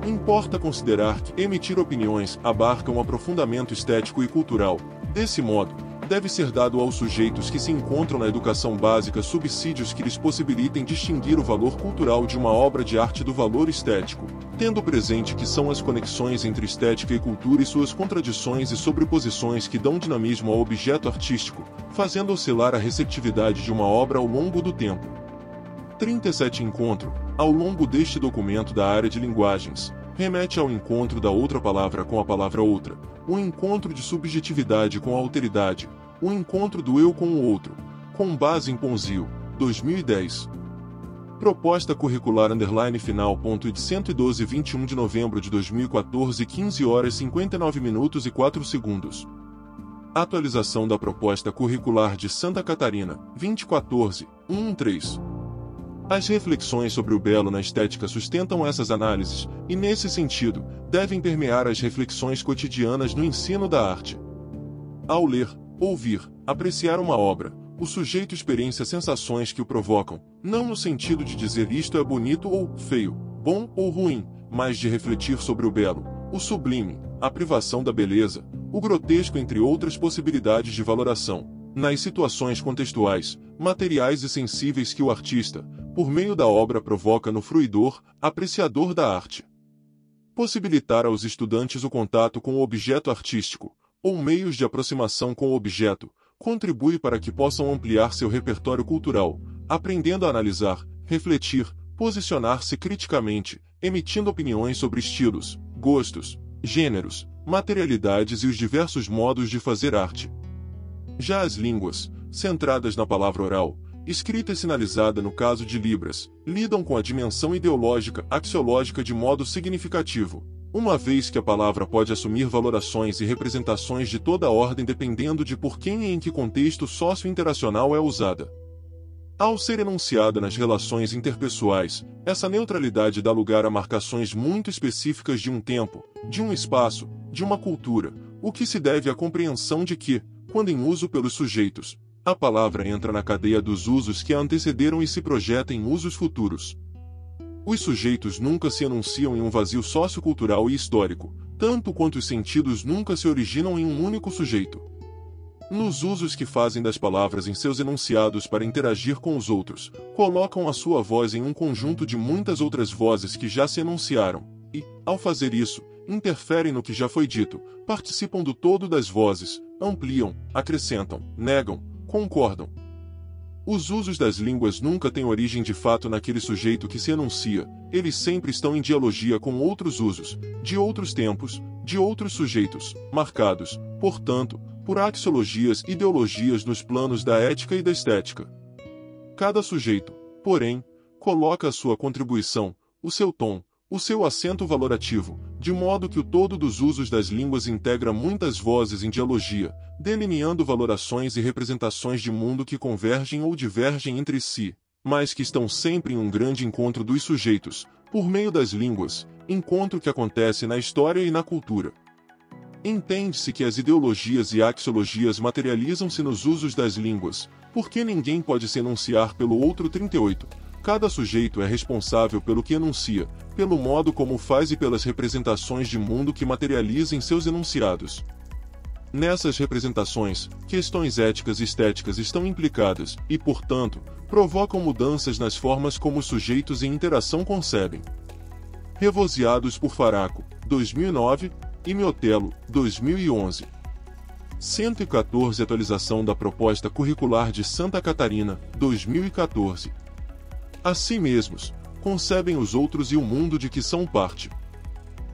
Importa considerar que emitir opiniões abarca um aprofundamento estético e cultural. Desse modo, deve ser dado aos sujeitos que se encontram na educação básica subsídios que lhes possibilitem distinguir o valor cultural de uma obra de arte do valor estético, tendo presente que são as conexões entre estética e cultura e suas contradições e sobreposições que dão dinamismo ao objeto artístico, fazendo oscilar a receptividade de uma obra ao longo do tempo. 37 Encontro, ao longo deste documento da área de linguagens, remete ao encontro da outra palavra com a palavra outra, o encontro de subjetividade com a alteridade, o encontro do eu com o outro, com base em Ponzio, 2010. Proposta curricular final. De 112 21 de novembro de 2014 15 horas 59 minutos e 4 segundos. Atualização da proposta curricular de Santa Catarina, 2014, 113. As reflexões sobre o belo na estética sustentam essas análises, e nesse sentido, devem permear as reflexões cotidianas no ensino da arte. Ao ler, ouvir, apreciar uma obra, o sujeito experiencia sensações que o provocam, não no sentido de dizer isto é bonito ou feio, bom ou ruim, mas de refletir sobre o belo, o sublime, a privação da beleza, o grotesco entre outras possibilidades de valoração, nas situações contextuais, materiais e sensíveis que o artista, por meio da obra provoca no fruidor, apreciador da arte. Possibilitar aos estudantes o contato com o objeto artístico, ou meios de aproximação com o objeto, contribui para que possam ampliar seu repertório cultural, aprendendo a analisar, refletir, posicionar-se criticamente, emitindo opiniões sobre estilos, gostos, gêneros, materialidades e os diversos modos de fazer arte. Já as línguas, centradas na palavra oral, escrita e sinalizada no caso de Libras, lidam com a dimensão ideológica, axiológica de modo significativo, uma vez que a palavra pode assumir valorações e representações de toda a ordem dependendo de por quem e em que contexto socio-interacional é usada. Ao ser enunciada nas relações interpessoais, essa neutralidade dá lugar a marcações muito específicas de um tempo, de um espaço, de uma cultura, o que se deve à compreensão de que, quando em uso pelos sujeitos, a palavra entra na cadeia dos usos que a antecederam e se projeta em usos futuros. Os sujeitos nunca se enunciam em um vazio sociocultural e histórico, tanto quanto os sentidos nunca se originam em um único sujeito. Nos usos que fazem das palavras em seus enunciados para interagir com os outros, colocam a sua voz em um conjunto de muitas outras vozes que já se enunciaram, e, ao fazer isso, interferem no que já foi dito, participam do todo das vozes, ampliam, acrescentam, negam, concordam. Os usos das línguas nunca têm origem de fato naquele sujeito que se enuncia, eles sempre estão em dialogia com outros usos, de outros tempos, de outros sujeitos, marcados, portanto, por axiologias e ideologias nos planos da ética e da estética. Cada sujeito, porém, coloca a sua contribuição, o seu tom, o seu acento valorativo, de modo que o todo dos usos das línguas integra muitas vozes em dialogia, delineando valorações e representações de mundo que convergem ou divergem entre si, mas que estão sempre em um grande encontro dos sujeitos, por meio das línguas, encontro que acontece na história e na cultura. Entende-se que as ideologias e axiologias materializam-se nos usos das línguas, porque ninguém pode se enunciar pelo outro. 38. Cada sujeito é responsável pelo que enuncia, pelo modo como faz e pelas representações de mundo que materializa em seus enunciados. Nessas representações, questões éticas e estéticas estão implicadas e, portanto, provocam mudanças nas formas como os sujeitos em interação concebem. Revoziados por Faraco, 2009, e Miotelo, 2011. 114 Atualização da Proposta Curricular de Santa Catarina, 2014. A si mesmos, concebem os outros e o mundo de que são parte.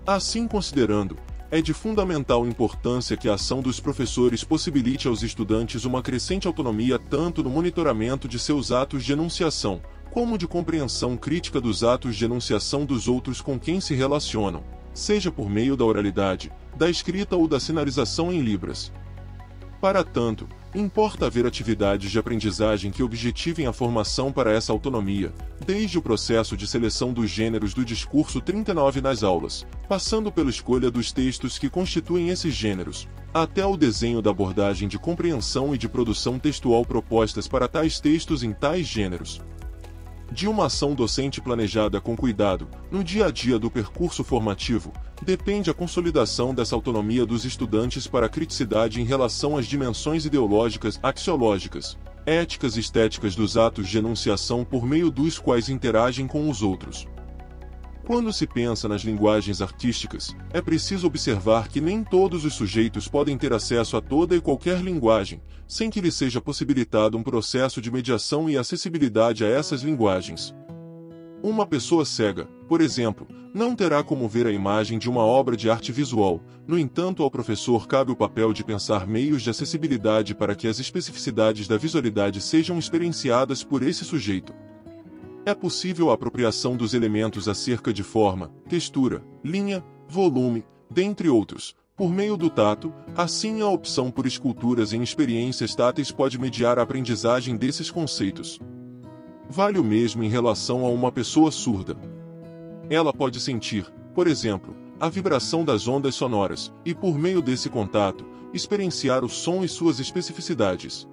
Assim considerando, é de fundamental importância que a ação dos professores possibilite aos estudantes uma crescente autonomia tanto no monitoramento de seus atos de enunciação, como de compreensão crítica dos atos de enunciação dos outros com quem se relacionam, seja por meio da oralidade, da escrita ou da sinalização em libras. Para tanto, importa haver atividades de aprendizagem que objetivem a formação para essa autonomia, desde o processo de seleção dos gêneros do discurso 39 nas aulas, passando pela escolha dos textos que constituem esses gêneros, até o desenho da abordagem de compreensão e de produção textual propostas para tais textos em tais gêneros. De uma ação docente planejada com cuidado, no dia a dia do percurso formativo, depende a consolidação dessa autonomia dos estudantes para a criticidade em relação às dimensões ideológicas, axiológicas, éticas e estéticas dos atos de enunciação por meio dos quais interagem com os outros. Quando se pensa nas linguagens artísticas, é preciso observar que nem todos os sujeitos podem ter acesso a toda e qualquer linguagem, sem que lhes seja possibilitado um processo de mediação e acessibilidade a essas linguagens. Uma pessoa cega, por exemplo, não terá como ver a imagem de uma obra de arte visual, no entanto, ao professor cabe o papel de pensar meios de acessibilidade para que as especificidades da visualidade sejam experienciadas por esse sujeito. É possível a apropriação dos elementos acerca de forma, textura, linha, volume, dentre outros, por meio do tato, assim a opção por esculturas em experiências táteis pode mediar a aprendizagem desses conceitos. Vale o mesmo em relação a uma pessoa surda. Ela pode sentir, por exemplo, a vibração das ondas sonoras, e por meio desse contato, experienciar o som e suas especificidades.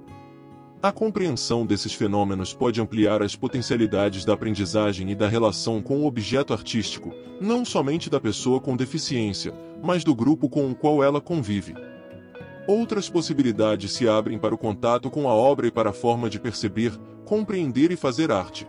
A compreensão desses fenômenos pode ampliar as potencialidades da aprendizagem e da relação com o objeto artístico, não somente da pessoa com deficiência, mas do grupo com o qual ela convive. Outras possibilidades se abrem para o contato com a obra e para a forma de perceber, compreender e fazer arte.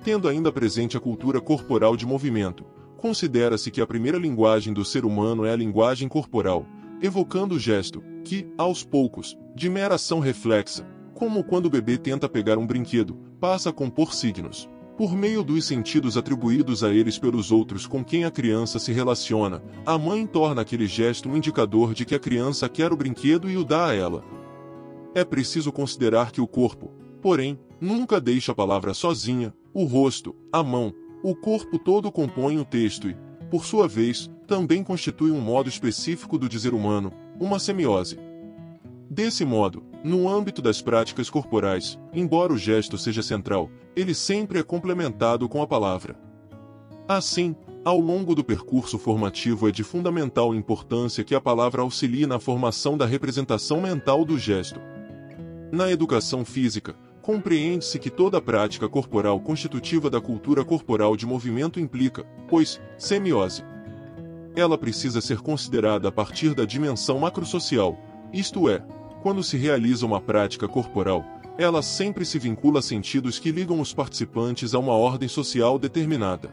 Tendo ainda presente a cultura corporal de movimento, considera-se que a primeira linguagem do ser humano é a linguagem corporal, evocando o gesto, que, aos poucos, de mera ação reflexa, como quando o bebê tenta pegar um brinquedo, passa a compor signos. Por meio dos sentidos atribuídos a eles pelos outros com quem a criança se relaciona, a mãe torna aquele gesto um indicador de que a criança quer o brinquedo e o dá a ela. É preciso considerar que o corpo, porém, nunca deixa a palavra sozinha, o rosto, a mão, o corpo todo compõem o texto e, por sua vez, também constitui um modo específico do dizer humano, uma semiose. Desse modo, no âmbito das práticas corporais, embora o gesto seja central, ele sempre é complementado com a palavra. Assim, ao longo do percurso formativo é de fundamental importância que a palavra auxilie na formação da representação mental do gesto. Na educação física, compreende-se que toda prática corporal constitutiva da cultura corporal de movimento implica, pois, semiose. Ela precisa ser considerada a partir da dimensão macrosocial, isto é, quando se realiza uma prática corporal, ela sempre se vincula a sentidos que ligam os participantes a uma ordem social determinada.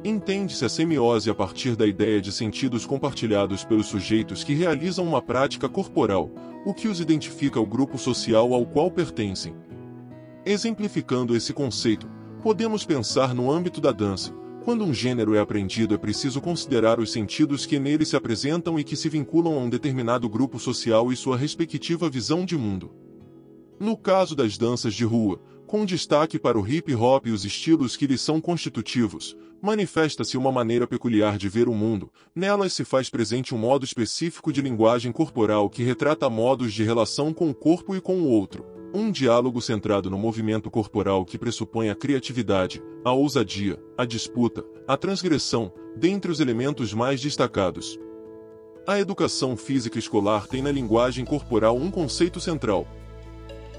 Entende-se a semiose a partir da ideia de sentidos compartilhados pelos sujeitos que realizam uma prática corporal, o que os identifica ao grupo social ao qual pertencem. Exemplificando esse conceito, podemos pensar no âmbito da dança, Quando um gênero é aprendido, é preciso considerar os sentidos que nele se apresentam e que se vinculam a um determinado grupo social e sua respectiva visão de mundo. No caso das danças de rua, com destaque para o hip hop e os estilos que lhes são constitutivos, manifesta-se uma maneira peculiar de ver o mundo. Nelas se faz presente um modo específico de linguagem corporal que retrata modos de relação com o corpo e com o outro. Um diálogo centrado no movimento corporal que pressupõe a criatividade, a ousadia, a disputa, a transgressão, dentre os elementos mais destacados. A educação física escolar tem na linguagem corporal um conceito central,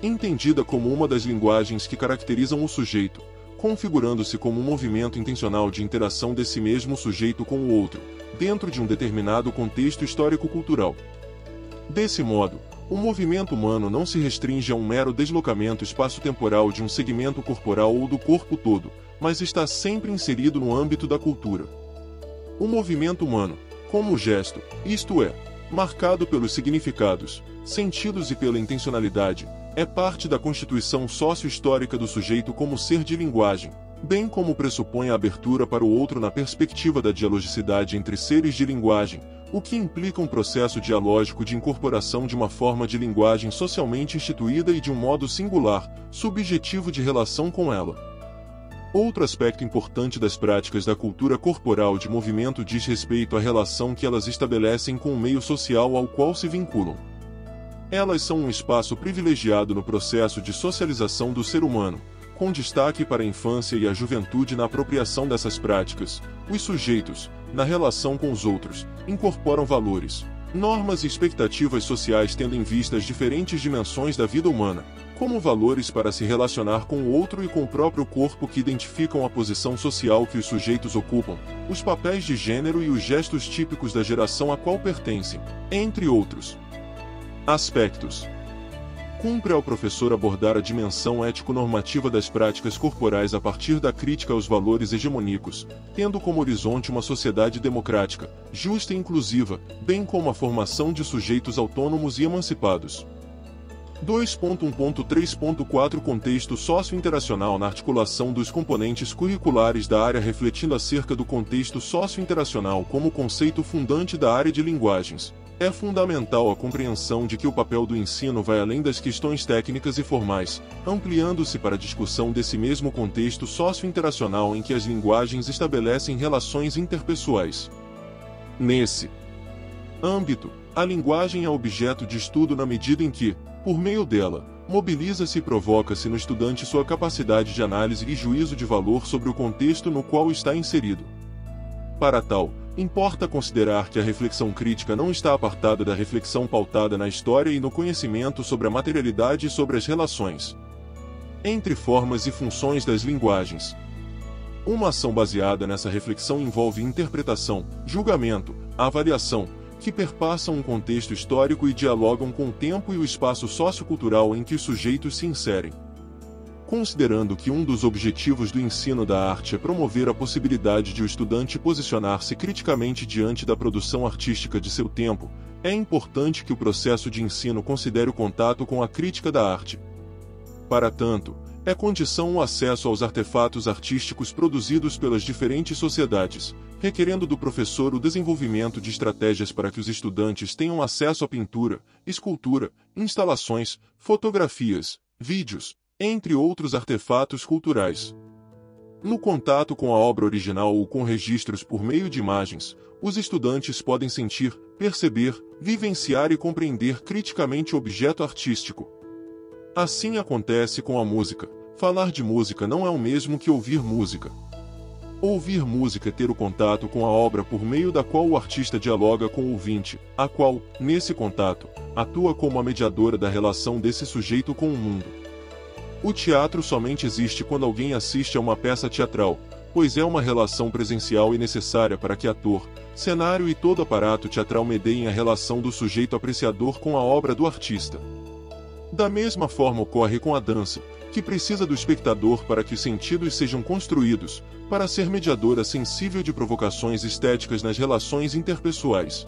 entendida como uma das linguagens que caracterizam o sujeito, configurando-se como um movimento intencional de interação desse mesmo sujeito com o outro, dentro de um determinado contexto histórico-cultural. Desse modo, o movimento humano não se restringe a um mero deslocamento espaço-temporal de um segmento corporal ou do corpo todo, mas está sempre inserido no âmbito da cultura. O movimento humano, como gesto, isto é, marcado pelos significados, sentidos e pela intencionalidade, é parte da constituição sócio-histórica do sujeito como ser de linguagem, bem como pressupõe a abertura para o outro na perspectiva da dialogicidade entre seres de linguagem, o que implica um processo dialógico de incorporação de uma forma de linguagem socialmente instituída e de um modo singular, subjetivo de relação com ela. Outro aspecto importante das práticas da cultura corporal de movimento diz respeito à relação que elas estabelecem com o meio social ao qual se vinculam. Elas são um espaço privilegiado no processo de socialização do ser humano, com destaque para a infância e a juventude na apropriação dessas práticas. Os sujeitos, na relação com os outros, incorporam valores, normas e expectativas sociais tendo em vista as diferentes dimensões da vida humana, como valores para se relacionar com o outro e com o próprio corpo que identificam a posição social que os sujeitos ocupam, os papéis de gênero e os gestos típicos da geração a qual pertencem, entre outros aspectos. Cumpre ao professor abordar a dimensão ético-normativa das práticas corporais a partir da crítica aos valores hegemônicos, tendo como horizonte uma sociedade democrática, justa e inclusiva, bem como a formação de sujeitos autônomos e emancipados. 2.1.3.4 Contexto socio-interacional na articulação dos componentes curriculares da área, refletindo acerca do contexto socio-interacional como conceito fundante da área de linguagens. É fundamental a compreensão de que o papel do ensino vai além das questões técnicas e formais, ampliando-se para a discussão desse mesmo contexto socio-interacional em que as linguagens estabelecem relações interpessoais. Nesse âmbito, a linguagem é objeto de estudo na medida em que, por meio dela, mobiliza-se e provoca-se no estudante sua capacidade de análise e juízo de valor sobre o contexto no qual está inserido. Para tal, importa considerar que a reflexão crítica não está apartada da reflexão pautada na história e no conhecimento sobre a materialidade e sobre as relações entre formas e funções das linguagens. Uma ação baseada nessa reflexão envolve interpretação, julgamento, avaliação, que perpassam um contexto histórico e dialogam com o tempo e o espaço sociocultural em que os sujeitos se inserem. Considerando que um dos objetivos do ensino da arte é promover a possibilidade de o estudante posicionar-se criticamente diante da produção artística de seu tempo, é importante que o processo de ensino considere o contato com a crítica da arte. Para tanto, é condição o acesso aos artefatos artísticos produzidos pelas diferentes sociedades, requerendo do professor o desenvolvimento de estratégias para que os estudantes tenham acesso à pintura, escultura, instalações, fotografias, vídeos, entre outros artefatos culturais. No contato com a obra original ou com registros por meio de imagens, os estudantes podem sentir, perceber, vivenciar e compreender criticamente o objeto artístico. Assim acontece com a música. Falar de música não é o mesmo que ouvir música. Ouvir música é ter o contato com a obra por meio da qual o artista dialoga com o ouvinte, a qual, nesse contato, atua como a mediadora da relação desse sujeito com o mundo. O teatro somente existe quando alguém assiste a uma peça teatral, pois é uma relação presencial e necessária para que ator, cenário e todo aparato teatral medeiem a relação do sujeito apreciador com a obra do artista. Da mesma forma ocorre com a dança, que precisa do espectador para que os sentidos sejam construídos, para ser mediadora sensível de provocações estéticas nas relações interpessoais.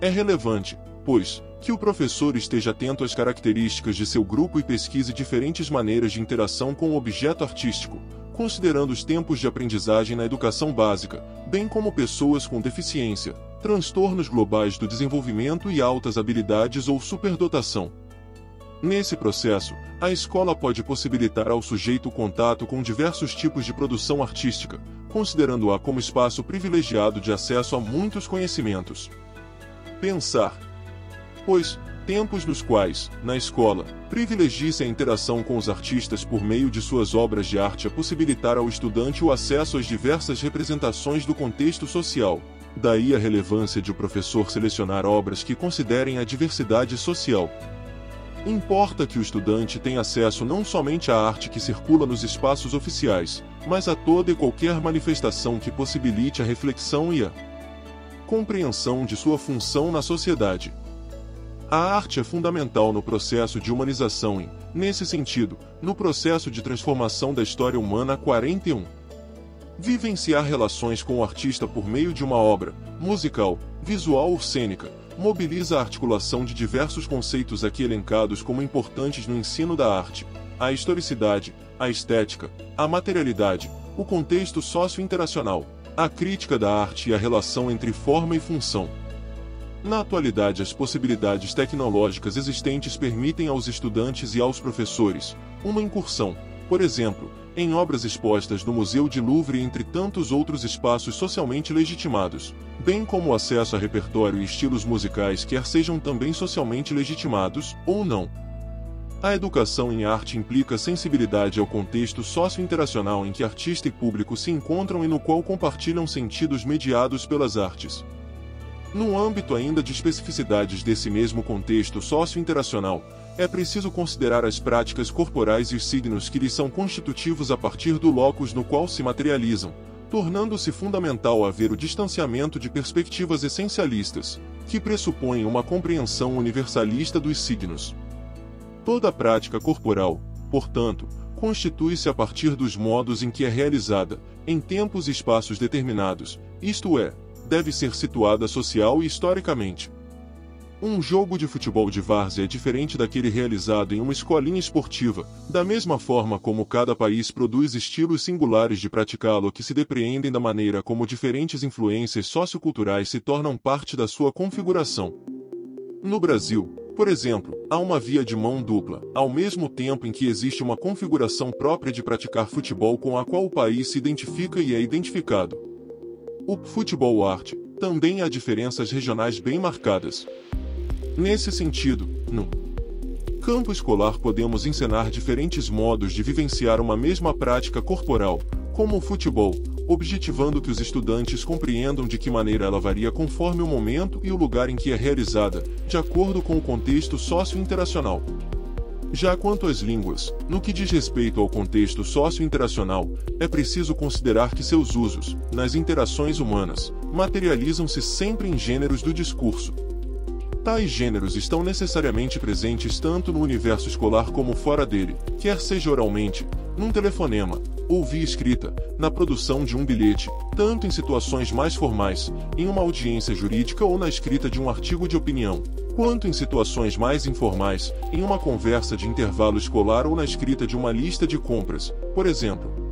É relevante, pois, que o professor esteja atento às características de seu grupo e pesquise diferentes maneiras de interação com o objeto artístico, considerando os tempos de aprendizagem na educação básica, bem como pessoas com deficiência, transtornos globais do desenvolvimento e altas habilidades ou superdotação. Nesse processo, a escola pode possibilitar ao sujeito o contato com diversos tipos de produção artística, considerando-a como espaço privilegiado de acesso a muitos conhecimentos. Pensar. Pois, tempos nos quais, na escola, privilegie-se a interação com os artistas por meio de suas obras de arte a possibilitar ao estudante o acesso às diversas representações do contexto social. Daí a relevância de o professor selecionar obras que considerem a diversidade social. Importa que o estudante tenha acesso não somente à arte que circula nos espaços oficiais, mas a toda e qualquer manifestação que possibilite a reflexão e a compreensão de sua função na sociedade. A arte é fundamental no processo de humanização e, nesse sentido, no processo de transformação da história humana. 41. Vivenciar relações com o artista por meio de uma obra, musical, visual ou cênica, mobiliza a articulação de diversos conceitos aqui elencados como importantes no ensino da arte: a historicidade, a estética, a materialidade, o contexto socio-interacional, a crítica da arte e a relação entre forma e função. Na atualidade, as possibilidades tecnológicas existentes permitem aos estudantes e aos professores uma incursão, por exemplo, em obras expostas no Museu de Louvre, entre tantos outros espaços socialmente legitimados, bem como o acesso a repertório e estilos musicais quer sejam também socialmente legitimados, ou não. A educação em arte implica sensibilidade ao contexto socio-interacional em que artista e público se encontram e no qual compartilham sentidos mediados pelas artes. No âmbito ainda de especificidades desse mesmo contexto socio-interacional, é preciso considerar as práticas corporais e os signos que lhes são constitutivos a partir do locus no qual se materializam, tornando-se fundamental haver o distanciamento de perspectivas essencialistas, que pressupõem uma compreensão universalista dos signos. Toda prática corporal, portanto, constitui-se a partir dos modos em que é realizada, em tempos e espaços determinados, isto é, deve ser situada social e historicamente. Um jogo de futebol de várzea é diferente daquele realizado em uma escolinha esportiva, da mesma forma como cada país produz estilos singulares de praticá-lo que se depreendem da maneira como diferentes influências socioculturais se tornam parte da sua configuração. No Brasil, por exemplo, há uma via de mão dupla, ao mesmo tempo em que existe uma configuração própria de praticar futebol com a qual o país se identifica e é identificado. O futebol arte também há diferenças regionais bem marcadas. Nesse sentido, no campo escolar podemos encenar diferentes modos de vivenciar uma mesma prática corporal, como o futebol, objetivando que os estudantes compreendam de que maneira ela varia conforme o momento e o lugar em que é realizada, de acordo com o contexto socio-interacional. Já quanto às línguas, no que diz respeito ao contexto socio-interacional, é preciso considerar que seus usos, nas interações humanas, materializam-se sempre em gêneros do discurso. Tais gêneros estão necessariamente presentes tanto no universo escolar como fora dele, quer seja oralmente, num telefonema, ou via escrita, na produção de um bilhete, tanto em situações mais formais, em uma audiência jurídica ou na escrita de um artigo de opinião, quanto em situações mais informais, em uma conversa de intervalo escolar ou na escrita de uma lista de compras, por exemplo.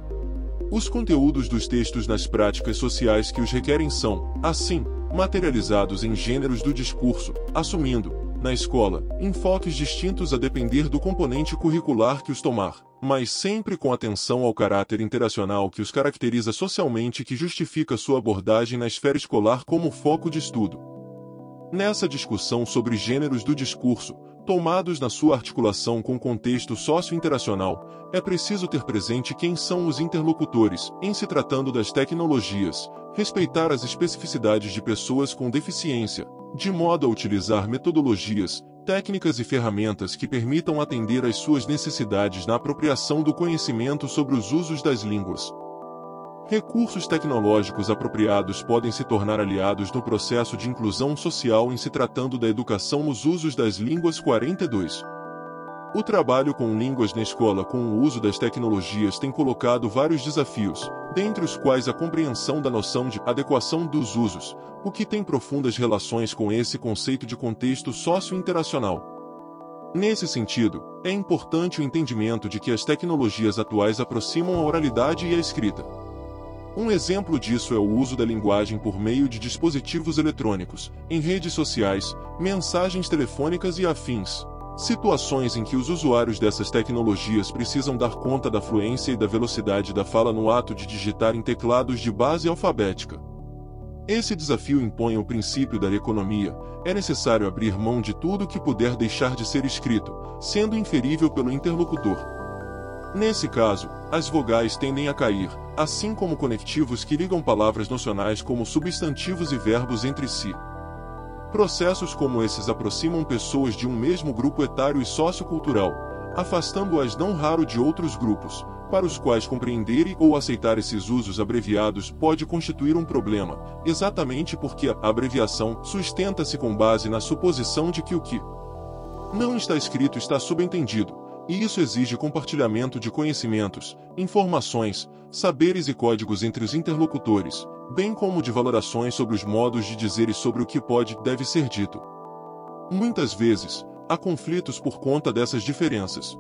Os conteúdos dos textos nas práticas sociais que os requerem são, assim, materializados em gêneros do discurso, assumindo, na escola, enfoques distintos a depender do componente curricular que os tomar, mas sempre com atenção ao caráter interacional que os caracteriza socialmente e que justifica sua abordagem na esfera escolar como foco de estudo. Nessa discussão sobre gêneros do discurso, tomados na sua articulação com o contexto socio-interacional, é preciso ter presente quem são os interlocutores, em se tratando das tecnologias, respeitar as especificidades de pessoas com deficiência, de modo a utilizar metodologias, técnicas e ferramentas que permitam atender às suas necessidades na apropriação do conhecimento sobre os usos das línguas. Recursos tecnológicos apropriados podem se tornar aliados no processo de inclusão social em se tratando da educação nos usos das línguas. 42. O trabalho com línguas na escola com o uso das tecnologias tem colocado vários desafios, dentre os quais a compreensão da noção de adequação dos usos, o que tem profundas relações com esse conceito de contexto socio-interacional. Nesse sentido, é importante o entendimento de que as tecnologias atuais aproximam a oralidade e a escrita. Um exemplo disso é o uso da linguagem por meio de dispositivos eletrônicos, em redes sociais, mensagens telefônicas e afins. Situações em que os usuários dessas tecnologias precisam dar conta da fluência e da velocidade da fala no ato de digitar em teclados de base alfabética. Esse desafio impõe o princípio da economia. É necessário abrir mão de tudo que puder deixar de ser escrito, sendo inferível pelo interlocutor. Nesse caso, as vogais tendem a cair, assim como conectivos que ligam palavras nocionais como substantivos e verbos entre si. Processos como esses aproximam pessoas de um mesmo grupo etário e sociocultural, afastando-as não raro de outros grupos, para os quais compreender ou aceitar esses usos abreviados pode constituir um problema, exatamente porque a abreviação sustenta-se com base na suposição de que o que não está escrito está subentendido, e isso exige compartilhamento de conhecimentos, informações, saberes e códigos entre os interlocutores, bem como de valorações sobre os modos de dizer e sobre o que pode e deve ser dito. Muitas vezes, há conflitos por conta dessas diferenças.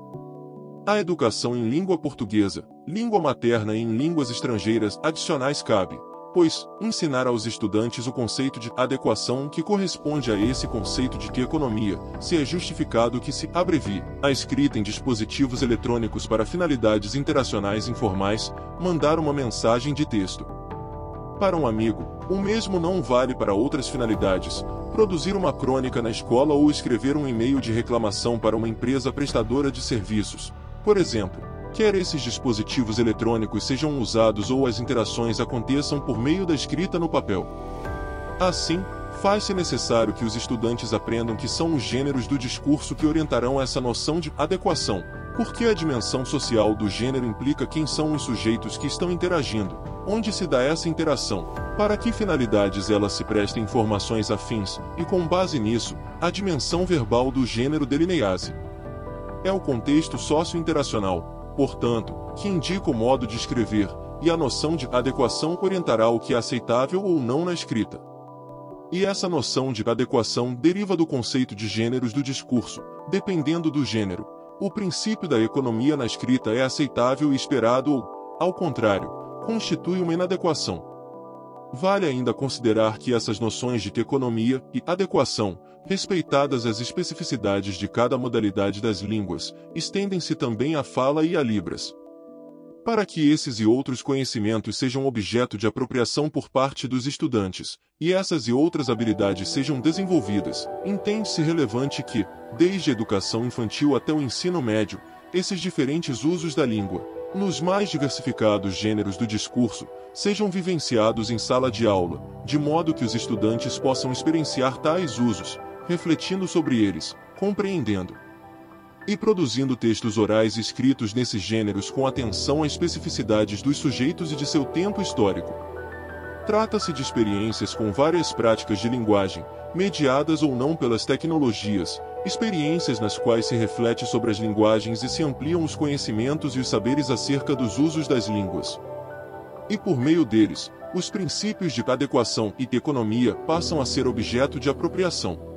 A educação em língua portuguesa, língua materna e em línguas estrangeiras adicionais cabe, pois, ensinar aos estudantes o conceito de adequação que corresponde a esse conceito de economia, se é justificado que se abrevie a escrita em dispositivos eletrônicos para finalidades interacionais informais, mandar uma mensagem de texto para um amigo, o mesmo não vale para outras finalidades, produzir uma crônica na escola ou escrever um e-mail de reclamação para uma empresa prestadora de serviços, por exemplo. Quer esses dispositivos eletrônicos sejam usados ou as interações aconteçam por meio da escrita no papel. Assim, faz-se necessário que os estudantes aprendam que são os gêneros do discurso que orientarão essa noção de adequação, porque a dimensão social do gênero implica quem são os sujeitos que estão interagindo, onde se dá essa interação, para que finalidades ela se presta informações afins, e com base nisso, a dimensão verbal do gênero delineia-se. É o contexto socio-interacional, portanto, que indica o modo de escrever, e a noção de adequação orientará o que é aceitável ou não na escrita. E essa noção de adequação deriva do conceito de gêneros do discurso, dependendo do gênero. O princípio da economia na escrita é aceitável e esperado ou, ao contrário, constitui uma inadequação. Vale ainda considerar que essas noções de economia e adequação, respeitadas as especificidades de cada modalidade das línguas, estendem-se também à fala e a libras. Para que esses e outros conhecimentos sejam objeto de apropriação por parte dos estudantes, e essas e outras habilidades sejam desenvolvidas, entende-se relevante que, desde a educação infantil até o ensino médio, esses diferentes usos da língua, nos mais diversificados gêneros do discurso, sejam vivenciados em sala de aula, de modo que os estudantes possam experienciar tais usos, refletindo sobre eles, compreendendo e produzindo textos orais escritos nesses gêneros com atenção às especificidades dos sujeitos e de seu tempo histórico. Trata-se de experiências com várias práticas de linguagem, mediadas ou não pelas tecnologias, experiências nas quais se reflete sobre as linguagens e se ampliam os conhecimentos e os saberes acerca dos usos das línguas. E por meio deles, os princípios de adequação e economia passam a ser objeto de apropriação.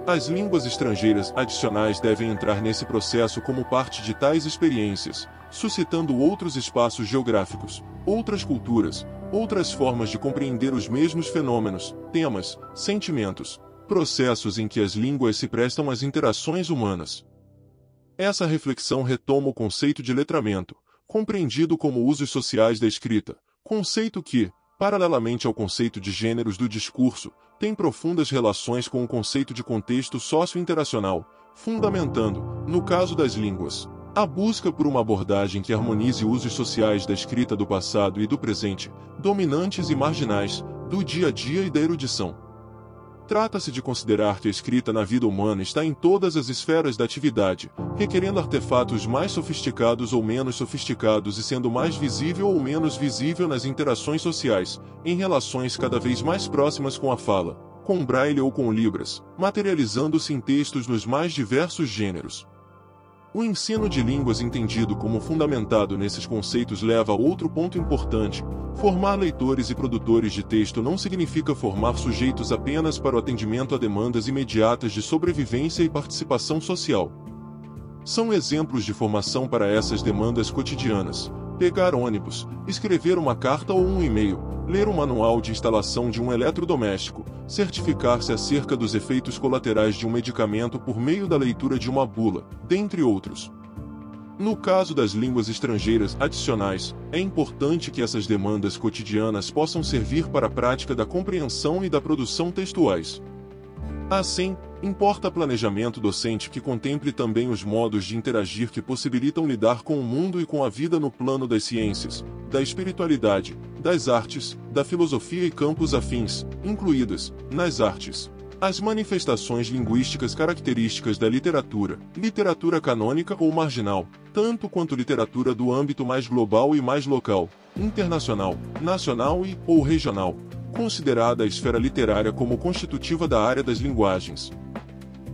As línguas estrangeiras adicionais devem entrar nesse processo como parte de tais experiências, suscitando outros espaços geográficos, outras culturas, outras formas de compreender os mesmos fenômenos, temas, sentimentos, processos em que as línguas se prestam às interações humanas. Essa reflexão retoma o conceito de letramento, compreendido como usos sociais da escrita, conceito que, paralelamente ao conceito de gêneros do discurso, tem profundas relações com o conceito de contexto socio-interacional, fundamentando, no caso das línguas, a busca por uma abordagem que harmonize usos sociais da escrita do passado e do presente, dominantes e marginais, do dia a dia e da erudição. Trata-se de considerar que a escrita na vida humana está em todas as esferas da atividade, requerendo artefatos mais sofisticados ou menos sofisticados e sendo mais visível ou menos visível nas interações sociais, em relações cada vez mais próximas com a fala, com braille ou com libras, materializando-se em textos nos mais diversos gêneros. O ensino de línguas entendido como fundamentado nesses conceitos leva a outro ponto importante. Formar leitores e produtores de texto não significa formar sujeitos apenas para o atendimento a demandas imediatas de sobrevivência e participação social. são exemplos de formação para essas demandas cotidianas. Pegar ônibus, escrever uma carta ou um e-mail, ler um manual de instalação de um eletrodoméstico, certificar-se acerca dos efeitos colaterais de um medicamento por meio da leitura de uma bula, dentre outros. No caso das línguas estrangeiras adicionais, é importante que essas demandas cotidianas possam servir para a prática da compreensão e da produção textuais. Assim, importa planejamento docente que contemple também os modos de interagir que possibilitam lidar com o mundo e com a vida no plano das ciências, da espiritualidade, das artes, da filosofia e campos afins, incluídas, nas artes, as manifestações linguísticas características da literatura, literatura canônica ou marginal, tanto quanto literatura do âmbito mais global e mais local, internacional, nacional e ou regional, considerada a esfera literária como constitutiva da área das linguagens,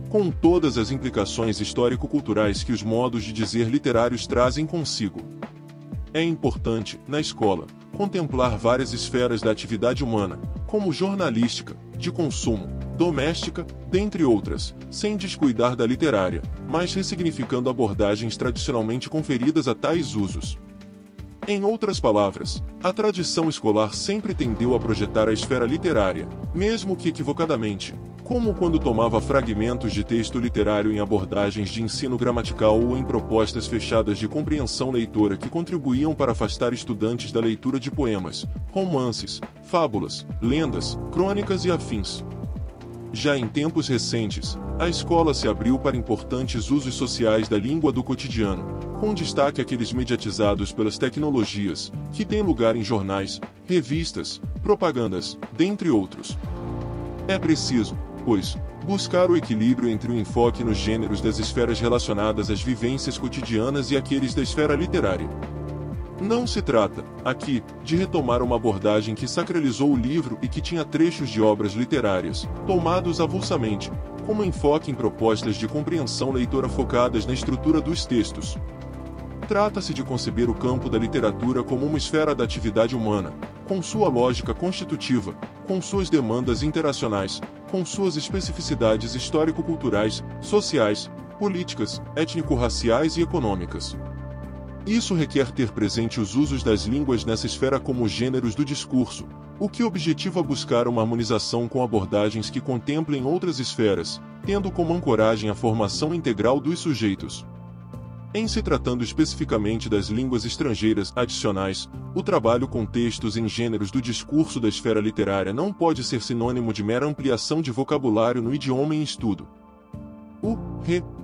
com todas as implicações histórico-culturais que os modos de dizer literários trazem consigo. É importante, na escola, contemplar várias esferas da atividade humana, como jornalística, de consumo, doméstica, dentre outras, sem descuidar da literária, mas ressignificando abordagens tradicionalmente conferidas a tais usos. Em outras palavras, a tradição escolar sempre tendeu a projetar a esfera literária, mesmo que equivocadamente, como quando tomava fragmentos de texto literário em abordagens de ensino gramatical ou em propostas fechadas de compreensão leitora que contribuíam para afastar estudantes da leitura de poemas, romances, fábulas, lendas, crônicas e afins. Já em tempos recentes, a escola se abriu para importantes usos sociais da língua do cotidiano, com destaque aqueles mediatizados pelas tecnologias, que têm lugar em jornais, revistas, propagandas, dentre outros. É preciso, pois, buscar o equilíbrio entre o enfoque nos gêneros das esferas relacionadas às vivências cotidianas e aqueles da esfera literária. Não se trata, aqui, de retomar uma abordagem que sacralizou o livro e que tinha trechos de obras literárias, tomados avulsamente, como enfoque em propostas de compreensão leitora focadas na estrutura dos textos. Trata-se de conceber o campo da literatura como uma esfera da atividade humana, com sua lógica constitutiva, com suas demandas interacionais, com suas especificidades histórico-culturais, sociais, políticas, étnico-raciais e econômicas. Isso requer ter presente os usos das línguas nessa esfera como gêneros do discurso, o que objetiva buscar uma harmonização com abordagens que contemplem outras esferas, tendo como ancoragem a formação integral dos sujeitos. Em se tratando especificamente das línguas estrangeiras adicionais, o trabalho com textos em gêneros do discurso da esfera literária não pode ser sinônimo de mera ampliação de vocabulário no idioma em estudo.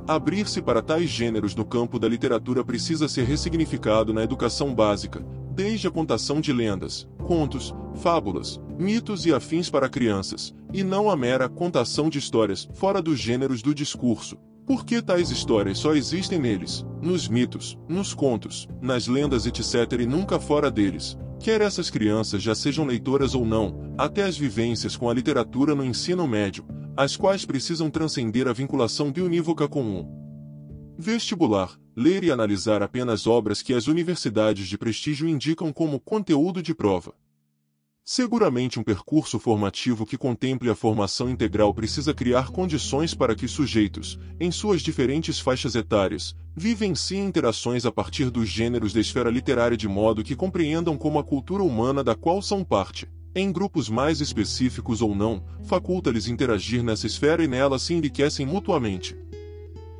Abrir-se para tais gêneros no campo da literatura precisa ser ressignificado na educação básica, desde a contação de lendas, contos, fábulas, mitos e afins para crianças, e não a mera contação de histórias fora dos gêneros do discurso, porque tais histórias só existem neles, nos mitos, nos contos, nas lendas etc. e nunca fora deles, quer essas crianças já sejam leitoras ou não, até as vivências com a literatura no ensino médio, as quais precisam transcender a vinculação biunívoca com um vestibular, ler e analisar apenas obras que as universidades de prestígio indicam como conteúdo de prova. Seguramente um percurso formativo que contemple a formação integral precisa criar condições para que os sujeitos, em suas diferentes faixas etárias, vivenciem interações a partir dos gêneros da esfera literária de modo que compreendam como a cultura humana da qual são parte, em grupos mais específicos ou não, faculta-lhes interagir nessa esfera e nela se enriquecem mutuamente.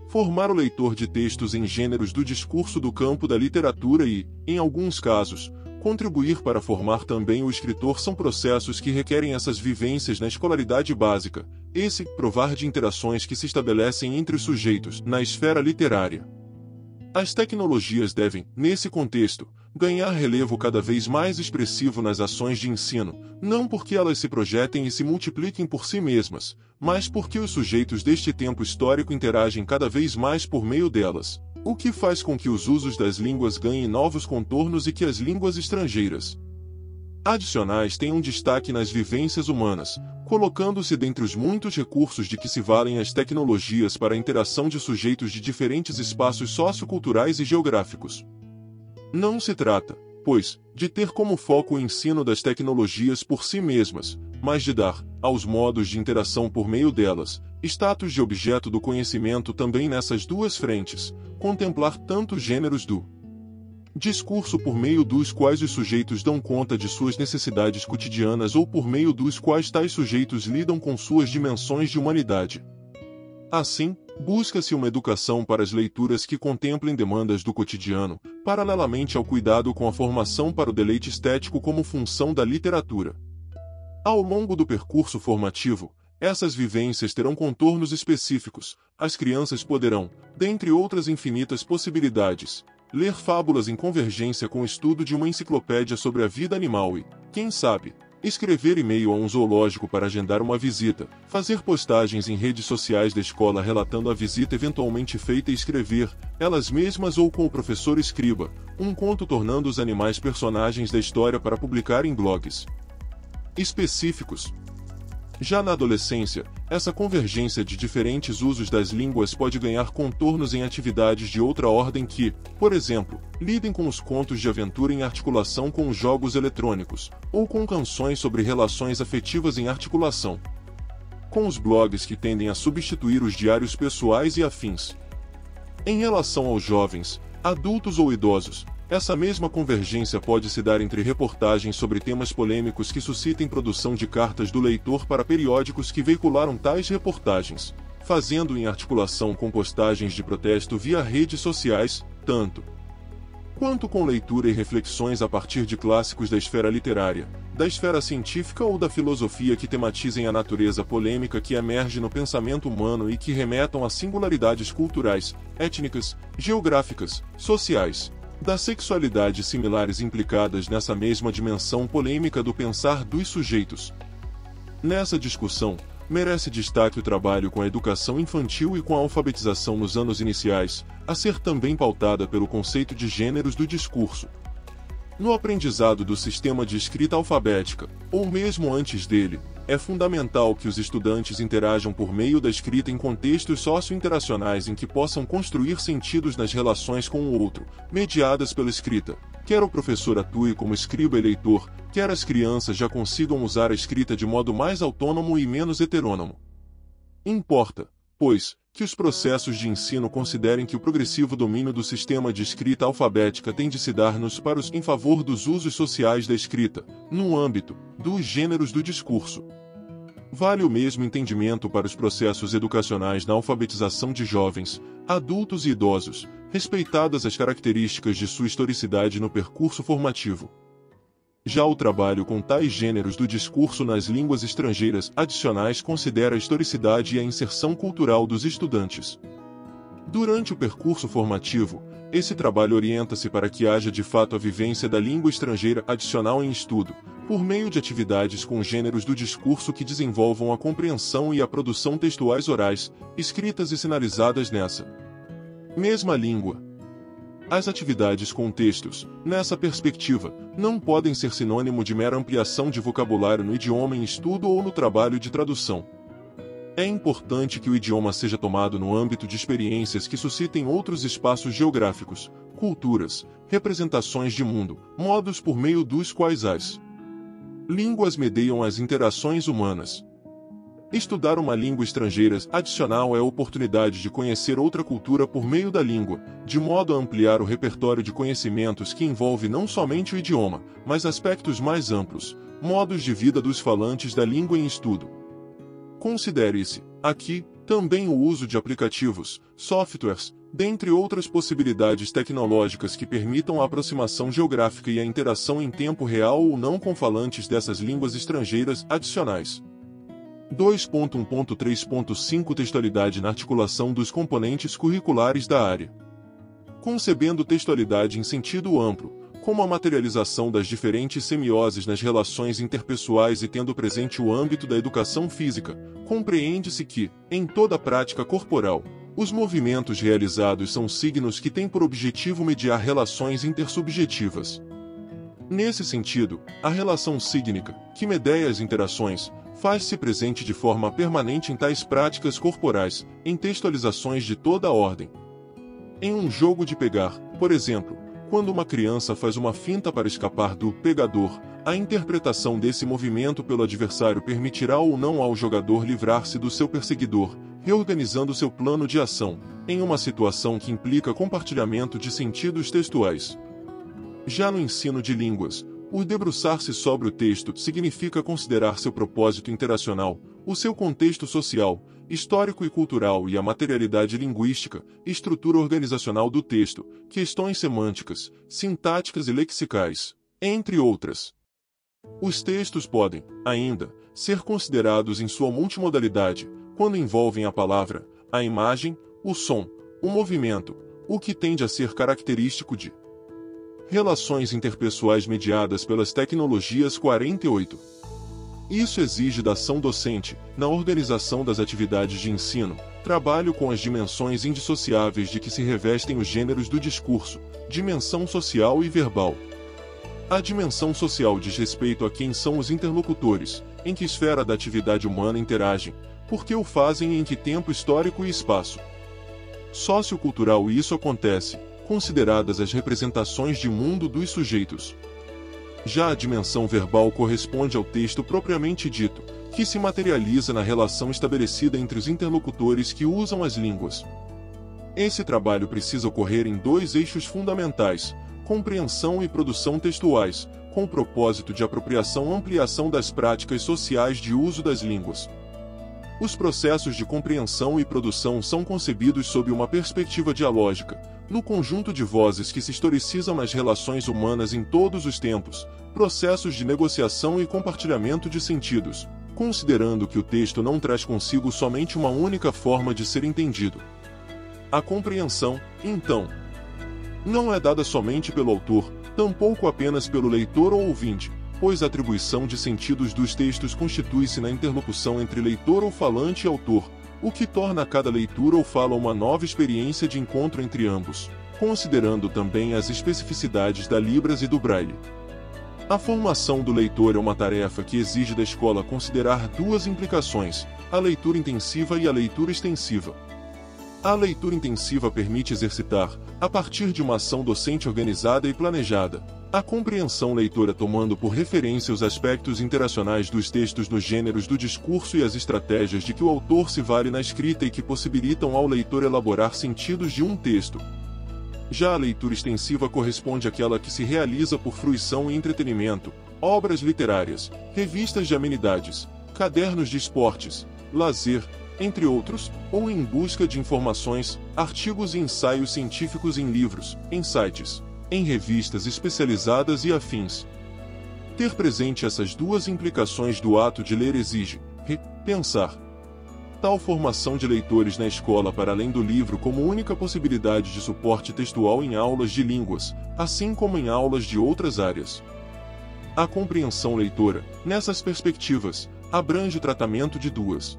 Formar o leitor de textos em gêneros do discurso do campo da literatura e, em alguns casos, contribuir para formar também o escritor são processos que requerem essas vivências na escolaridade básica, esse provar de interações que se estabelecem entre os sujeitos na esfera literária. As tecnologias devem, nesse contexto, ganhar relevo cada vez mais expressivo nas ações de ensino, não porque elas se projetem e se multipliquem por si mesmas, mas porque os sujeitos deste tempo histórico interagem cada vez mais por meio delas, o que faz com que os usos das línguas ganhem novos contornos e que as línguas estrangeiras adicionais tenham destaque nas vivências humanas, colocando-se dentre os muitos recursos de que se valem as tecnologias para a interação de sujeitos de diferentes espaços socioculturais e geográficos. Não se trata, pois, de ter como foco o ensino das tecnologias por si mesmas, mas de dar, aos modos de interação por meio delas, status de objeto do conhecimento também nessas duas frentes, contemplar tanto gêneros do discurso por meio dos quais os sujeitos dão conta de suas necessidades cotidianas ou por meio dos quais tais sujeitos lidam com suas dimensões de humanidade. Assim, busca-se uma educação para as leituras que contemplem demandas do cotidiano, paralelamente ao cuidado com a formação para o deleite estético como função da literatura. Ao longo do percurso formativo, essas vivências terão contornos específicos. As crianças poderão, dentre outras infinitas possibilidades, ler fábulas em convergência com o estudo de uma enciclopédia sobre a vida animal e, quem sabe, escrever e-mail a um zoológico para agendar uma visita, fazer postagens em redes sociais da escola relatando a visita eventualmente feita e escrever, elas mesmas ou com o professor escriba, um conto tornando os animais personagens da história para publicar em blogs específicos. Já na adolescência, essa convergência de diferentes usos das línguas pode ganhar contornos em atividades de outra ordem que, por exemplo, lidem com os contos de aventura em articulação com os jogos eletrônicos, ou com canções sobre relações afetivas em articulação com os blogs que tendem a substituir os diários pessoais e afins. Em relação aos jovens, adultos ou idosos, essa mesma convergência pode se dar entre reportagens sobre temas polêmicos que suscitem produção de cartas do leitor para periódicos que veicularam tais reportagens, fazendo em articulação com postagens de protesto via redes sociais, tanto quanto com leitura e reflexões a partir de clássicos da esfera literária, da esfera científica ou da filosofia que tematizem a natureza polêmica que emerge no pensamento humano e que remetam a singularidades culturais, étnicas, geográficas, sociais, da sexualidade similares implicadas nessa mesma dimensão polêmica do pensar dos sujeitos. Nessa discussão, merece destaque o trabalho com a educação infantil e com a alfabetização nos anos iniciais, a ser também pautada pelo conceito de gêneros do discurso. No aprendizado do sistema de escrita alfabética, ou mesmo antes dele, é fundamental que os estudantes interajam por meio da escrita em contextos socio-interacionais em que possam construir sentidos nas relações com o outro, mediadas pela escrita. Quer o professor atue como escriba e leitor, quer as crianças já consigam usar a escrita de modo mais autônomo e menos heterônomo. Importa, pois, que os processos de ensino considerem que o progressivo domínio do sistema de escrita alfabética tem de se dar-nos para os em favor dos usos sociais da escrita, no âmbito dos gêneros do discurso. Vale o mesmo entendimento para os processos educacionais na alfabetização de jovens, adultos e idosos, respeitadas as características de sua historicidade no percurso formativo. Já o trabalho com tais gêneros do discurso nas línguas estrangeiras adicionais considera a historicidade e a inserção cultural dos estudantes. Durante o percurso formativo, esse trabalho orienta-se para que haja de fato a vivência da língua estrangeira adicional em estudo, por meio de atividades com gêneros do discurso que desenvolvam a compreensão e a produção textuais orais, escritas e sinalizadas nessa mesma língua. As atividades com textos, nessa perspectiva, não podem ser sinônimo de mera ampliação de vocabulário no idioma em estudo ou no trabalho de tradução. É importante que o idioma seja tomado no âmbito de experiências que suscitem outros espaços geográficos, culturas, representações de mundo, modos por meio dos quais as línguas mediam as interações humanas. Estudar uma língua estrangeira adicional é a oportunidade de conhecer outra cultura por meio da língua, de modo a ampliar o repertório de conhecimentos que envolve não somente o idioma, mas aspectos mais amplos, modos de vida dos falantes da língua em estudo. Considere-se, aqui, também o uso de aplicativos, softwares, dentre outras possibilidades tecnológicas que permitam a aproximação geográfica e a interação em tempo real ou não com falantes dessas línguas estrangeiras adicionais. 2.1.3.5 Textualidade na articulação dos componentes curriculares da área. Concebendo textualidade em sentido amplo, como a materialização das diferentes semioses nas relações interpessoais e tendo presente o âmbito da educação física, compreende-se que, em toda prática corporal, os movimentos realizados são signos que têm por objetivo mediar relações intersubjetivas. Nesse sentido, a relação sígnica, que medeia as interações, faz-se presente de forma permanente em tais práticas corporais, em textualizações de toda a ordem. Em um jogo de pegar, por exemplo, quando uma criança faz uma finta para escapar do pegador, a interpretação desse movimento pelo adversário permitirá ou não ao jogador livrar-se do seu perseguidor, reorganizando seu plano de ação, em uma situação que implica compartilhamento de sentidos textuais. Já no ensino de línguas, o debruçar-se sobre o texto significa considerar seu propósito interacional, o seu contexto social, histórico e cultural e a materialidade linguística, estrutura organizacional do texto, questões semânticas, sintáticas e lexicais, entre outras. Os textos podem, ainda, ser considerados em sua multimodalidade, quando envolvem a palavra, a imagem, o som, o movimento, o que tende a ser característico de relações interpessoais mediadas pelas tecnologias. 48. Isso exige da ação docente, na organização das atividades de ensino, trabalho com as dimensões indissociáveis de que se revestem os gêneros do discurso, dimensão social e verbal. A dimensão social diz respeito a quem são os interlocutores, em que esfera da atividade humana interagem, por que o fazem e em que tempo histórico e espaço sociocultural isso acontece, consideradas as representações de mundo dos sujeitos. Já a dimensão verbal corresponde ao texto propriamente dito, que se materializa na relação estabelecida entre os interlocutores que usam as línguas. Esse trabalho precisa ocorrer em dois eixos fundamentais, compreensão e produção textuais, com o propósito de apropriação e ampliação das práticas sociais de uso das línguas. Os processos de compreensão e produção são concebidos sob uma perspectiva dialógica, no conjunto de vozes que se historicizam nas relações humanas em todos os tempos, processos de negociação e compartilhamento de sentidos, considerando que o texto não traz consigo somente uma única forma de ser entendido. A compreensão, então, não é dada somente pelo autor, tampouco apenas pelo leitor ou ouvinte, pois a atribuição de sentidos dos textos constitui-se na interlocução entre leitor ou falante e autor, o que torna cada leitura ou fala uma nova experiência de encontro entre ambos, considerando também as especificidades da Libras e do Braille. A formação do leitor é uma tarefa que exige da escola considerar duas implicações, a leitura intensiva e a leitura extensiva. A leitura intensiva permite exercitar, a partir de uma ação docente organizada e planejada, a compreensão leitora tomando por referência os aspectos interacionais dos textos nos gêneros do discurso e as estratégias de que o autor se vale na escrita e que possibilitam ao leitor elaborar sentidos de um texto. Já a leitura extensiva corresponde àquela que se realiza por fruição e entretenimento, obras literárias, revistas de amenidades, cadernos de esportes, lazer, entre outros, ou em busca de informações, artigos e ensaios científicos em livros, em sites, em revistas especializadas e afins. Ter presente essas duas implicações do ato de ler exige repensar tal formação de leitores na escola para além do livro como única possibilidade de suporte textual em aulas de línguas, assim como em aulas de outras áreas. A compreensão leitora, nessas perspectivas, abrange o tratamento de duas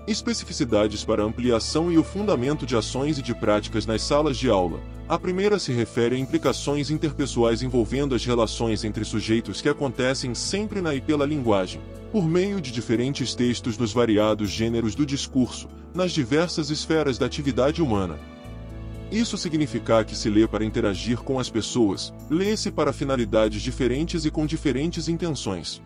especificidades para ampliação e o fundamento de ações e de práticas nas salas de aula. A primeira se refere a implicações interpessoais envolvendo as relações entre sujeitos que acontecem sempre na e pela linguagem, por meio de diferentes textos nos variados gêneros do discurso, nas diversas esferas da atividade humana. Isso significa que se lê para interagir com as pessoas, lê-se para finalidades diferentes e com diferentes intenções.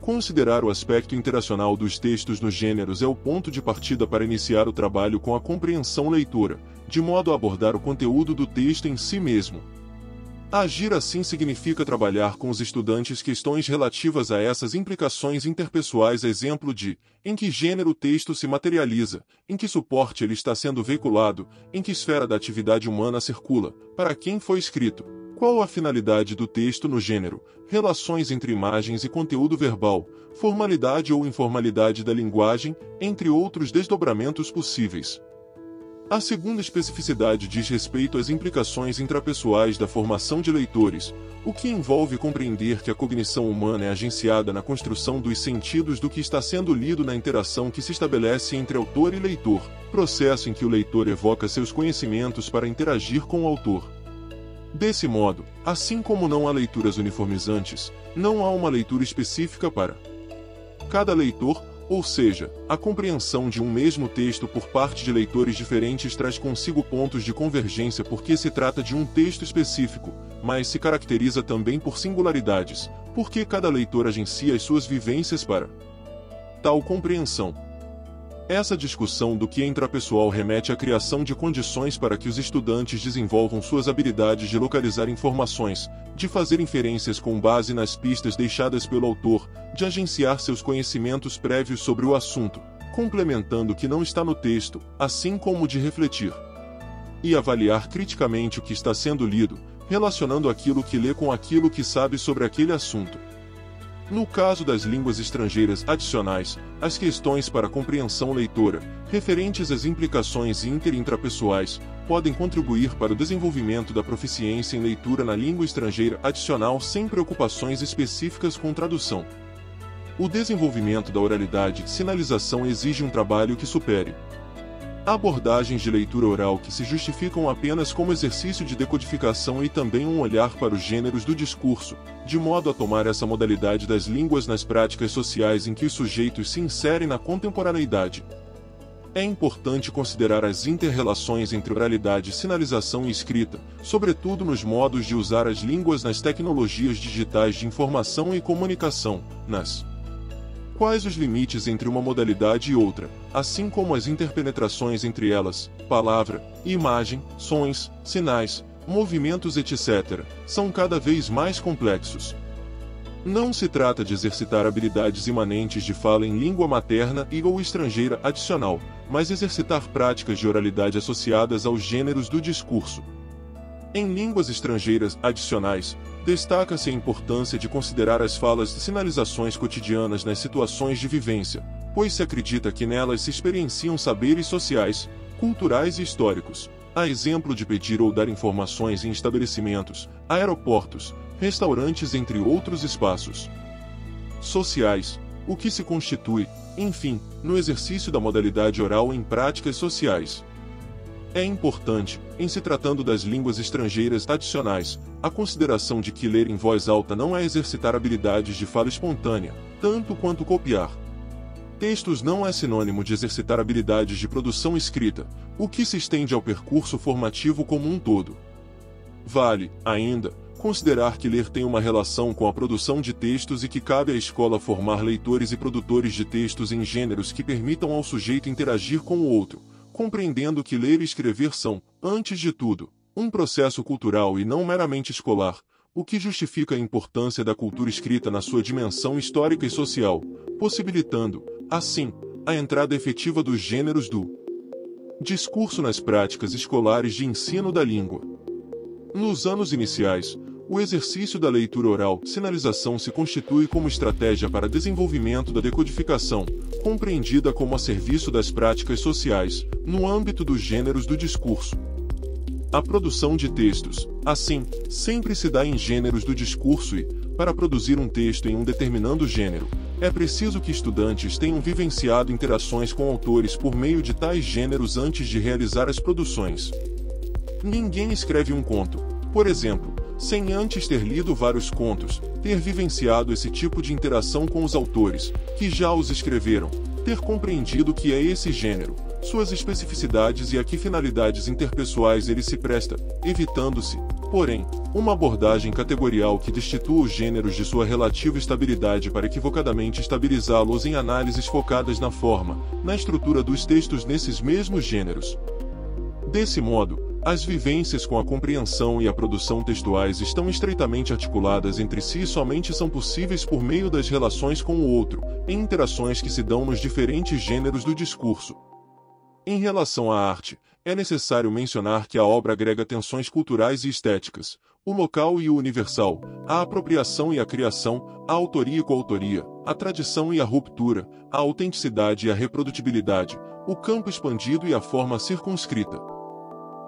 Considerar o aspecto interacional dos textos nos gêneros é o ponto de partida para iniciar o trabalho com a compreensão leitora, de modo a abordar o conteúdo do texto em si mesmo. Agir assim significa trabalhar com os estudantes questões relativas a essas implicações interpessoais, exemplo de em que gênero o texto se materializa, em que suporte ele está sendo veiculado, em que esfera da atividade humana circula, para quem foi escrito. Qual a finalidade do texto no gênero, relações entre imagens e conteúdo verbal, formalidade ou informalidade da linguagem, entre outros desdobramentos possíveis. A segunda especificidade diz respeito às implicações intrapessoais da formação de leitores, o que envolve compreender que a cognição humana é agenciada na construção dos sentidos do que está sendo lido na interação que se estabelece entre autor e leitor, processo em que o leitor evoca seus conhecimentos para interagir com o autor. Desse modo, assim como não há leituras uniformizantes, não há uma leitura específica para cada leitor, ou seja, a compreensão de um mesmo texto por parte de leitores diferentes traz consigo pontos de convergência porque se trata de um texto específico, mas se caracteriza também por singularidades, porque cada leitor agencia as suas vivências para tal compreensão. Essa discussão do que é intrapessoal remete à criação de condições para que os estudantes desenvolvam suas habilidades de localizar informações, de fazer inferências com base nas pistas deixadas pelo autor, de agenciar seus conhecimentos prévios sobre o assunto, complementando o que não está no texto, assim como de refletir e avaliar criticamente o que está sendo lido, relacionando aquilo que lê com aquilo que sabe sobre aquele assunto. No caso das línguas estrangeiras adicionais, as questões para compreensão leitora, referentes às implicações inter e intrapessoais, podem contribuir para o desenvolvimento da proficiência em leitura na língua estrangeira adicional sem preocupações específicas com tradução. O desenvolvimento da oralidade e sinalização exige um trabalho que supere abordagens de leitura oral que se justificam apenas como exercício de decodificação e também um olhar para os gêneros do discurso, de modo a tomar essa modalidade das línguas nas práticas sociais em que os sujeitos se inserem na contemporaneidade. É importante considerar as inter-relações entre oralidade, sinalização e escrita, sobretudo nos modos de usar as línguas nas tecnologias digitais de informação e comunicação, quais os limites entre uma modalidade e outra, assim como as interpenetrações entre elas, palavra, imagem, sons, sinais, movimentos etc., são cada vez mais complexos. Não se trata de exercitar habilidades imanentes de fala em língua materna e ou estrangeira adicional, mas exercitar práticas de oralidade associadas aos gêneros do discurso. Em línguas estrangeiras adicionais, destaca-se a importância de considerar as falas de sinalizações cotidianas nas situações de vivência, pois se acredita que nelas se experienciam saberes sociais, culturais e históricos, a exemplo de pedir ou dar informações em estabelecimentos, aeroportos, restaurantes entre outros espaços sociais, o que se constitui, enfim, no exercício da modalidade oral em práticas sociais. É importante, em se tratando das línguas estrangeiras adicionais, a consideração de que ler em voz alta não é exercitar habilidades de fala espontânea, tanto quanto copiar textos não é sinônimo de exercitar habilidades de produção escrita, o que se estende ao percurso formativo como um todo. Vale, ainda, considerar que ler tem uma relação com a produção de textos e que cabe à escola formar leitores e produtores de textos em gêneros que permitam ao sujeito interagir com o outro, compreendendo que ler e escrever são, antes de tudo, um processo cultural e não meramente escolar, o que justifica a importância da cultura escrita na sua dimensão histórica e social, possibilitando, assim, a entrada efetiva dos gêneros do discurso nas práticas escolares de ensino da língua. Nos anos iniciais, o exercício da leitura oral, sinalização se constitui como estratégia para desenvolvimento da decodificação, compreendida como a serviço das práticas sociais, no âmbito dos gêneros do discurso. A produção de textos, assim, sempre se dá em gêneros do discurso e, para produzir um texto em um determinado gênero, é preciso que estudantes tenham vivenciado interações com autores por meio de tais gêneros antes de realizar as produções. Ninguém escreve um conto, por exemplo, sem antes ter lido vários contos, ter vivenciado esse tipo de interação com os autores, que já os escreveram, ter compreendido o que é esse gênero, suas especificidades e a que finalidades interpessoais ele se presta, evitando-se, porém, uma abordagem categorial que destitua os gêneros de sua relativa estabilidade para equivocadamente estabilizá-los em análises focadas na forma, na estrutura dos textos nesses mesmos gêneros. Desse modo, as vivências com a compreensão e a produção textuais estão estreitamente articuladas entre si e somente são possíveis por meio das relações com o outro, em interações que se dão nos diferentes gêneros do discurso. Em relação à arte, é necessário mencionar que a obra agrega tensões culturais e estéticas, o local e o universal, a apropriação e a criação, a autoria e coautoria, a tradição e a ruptura, a autenticidade e a reprodutibilidade, o campo expandido e a forma circunscrita.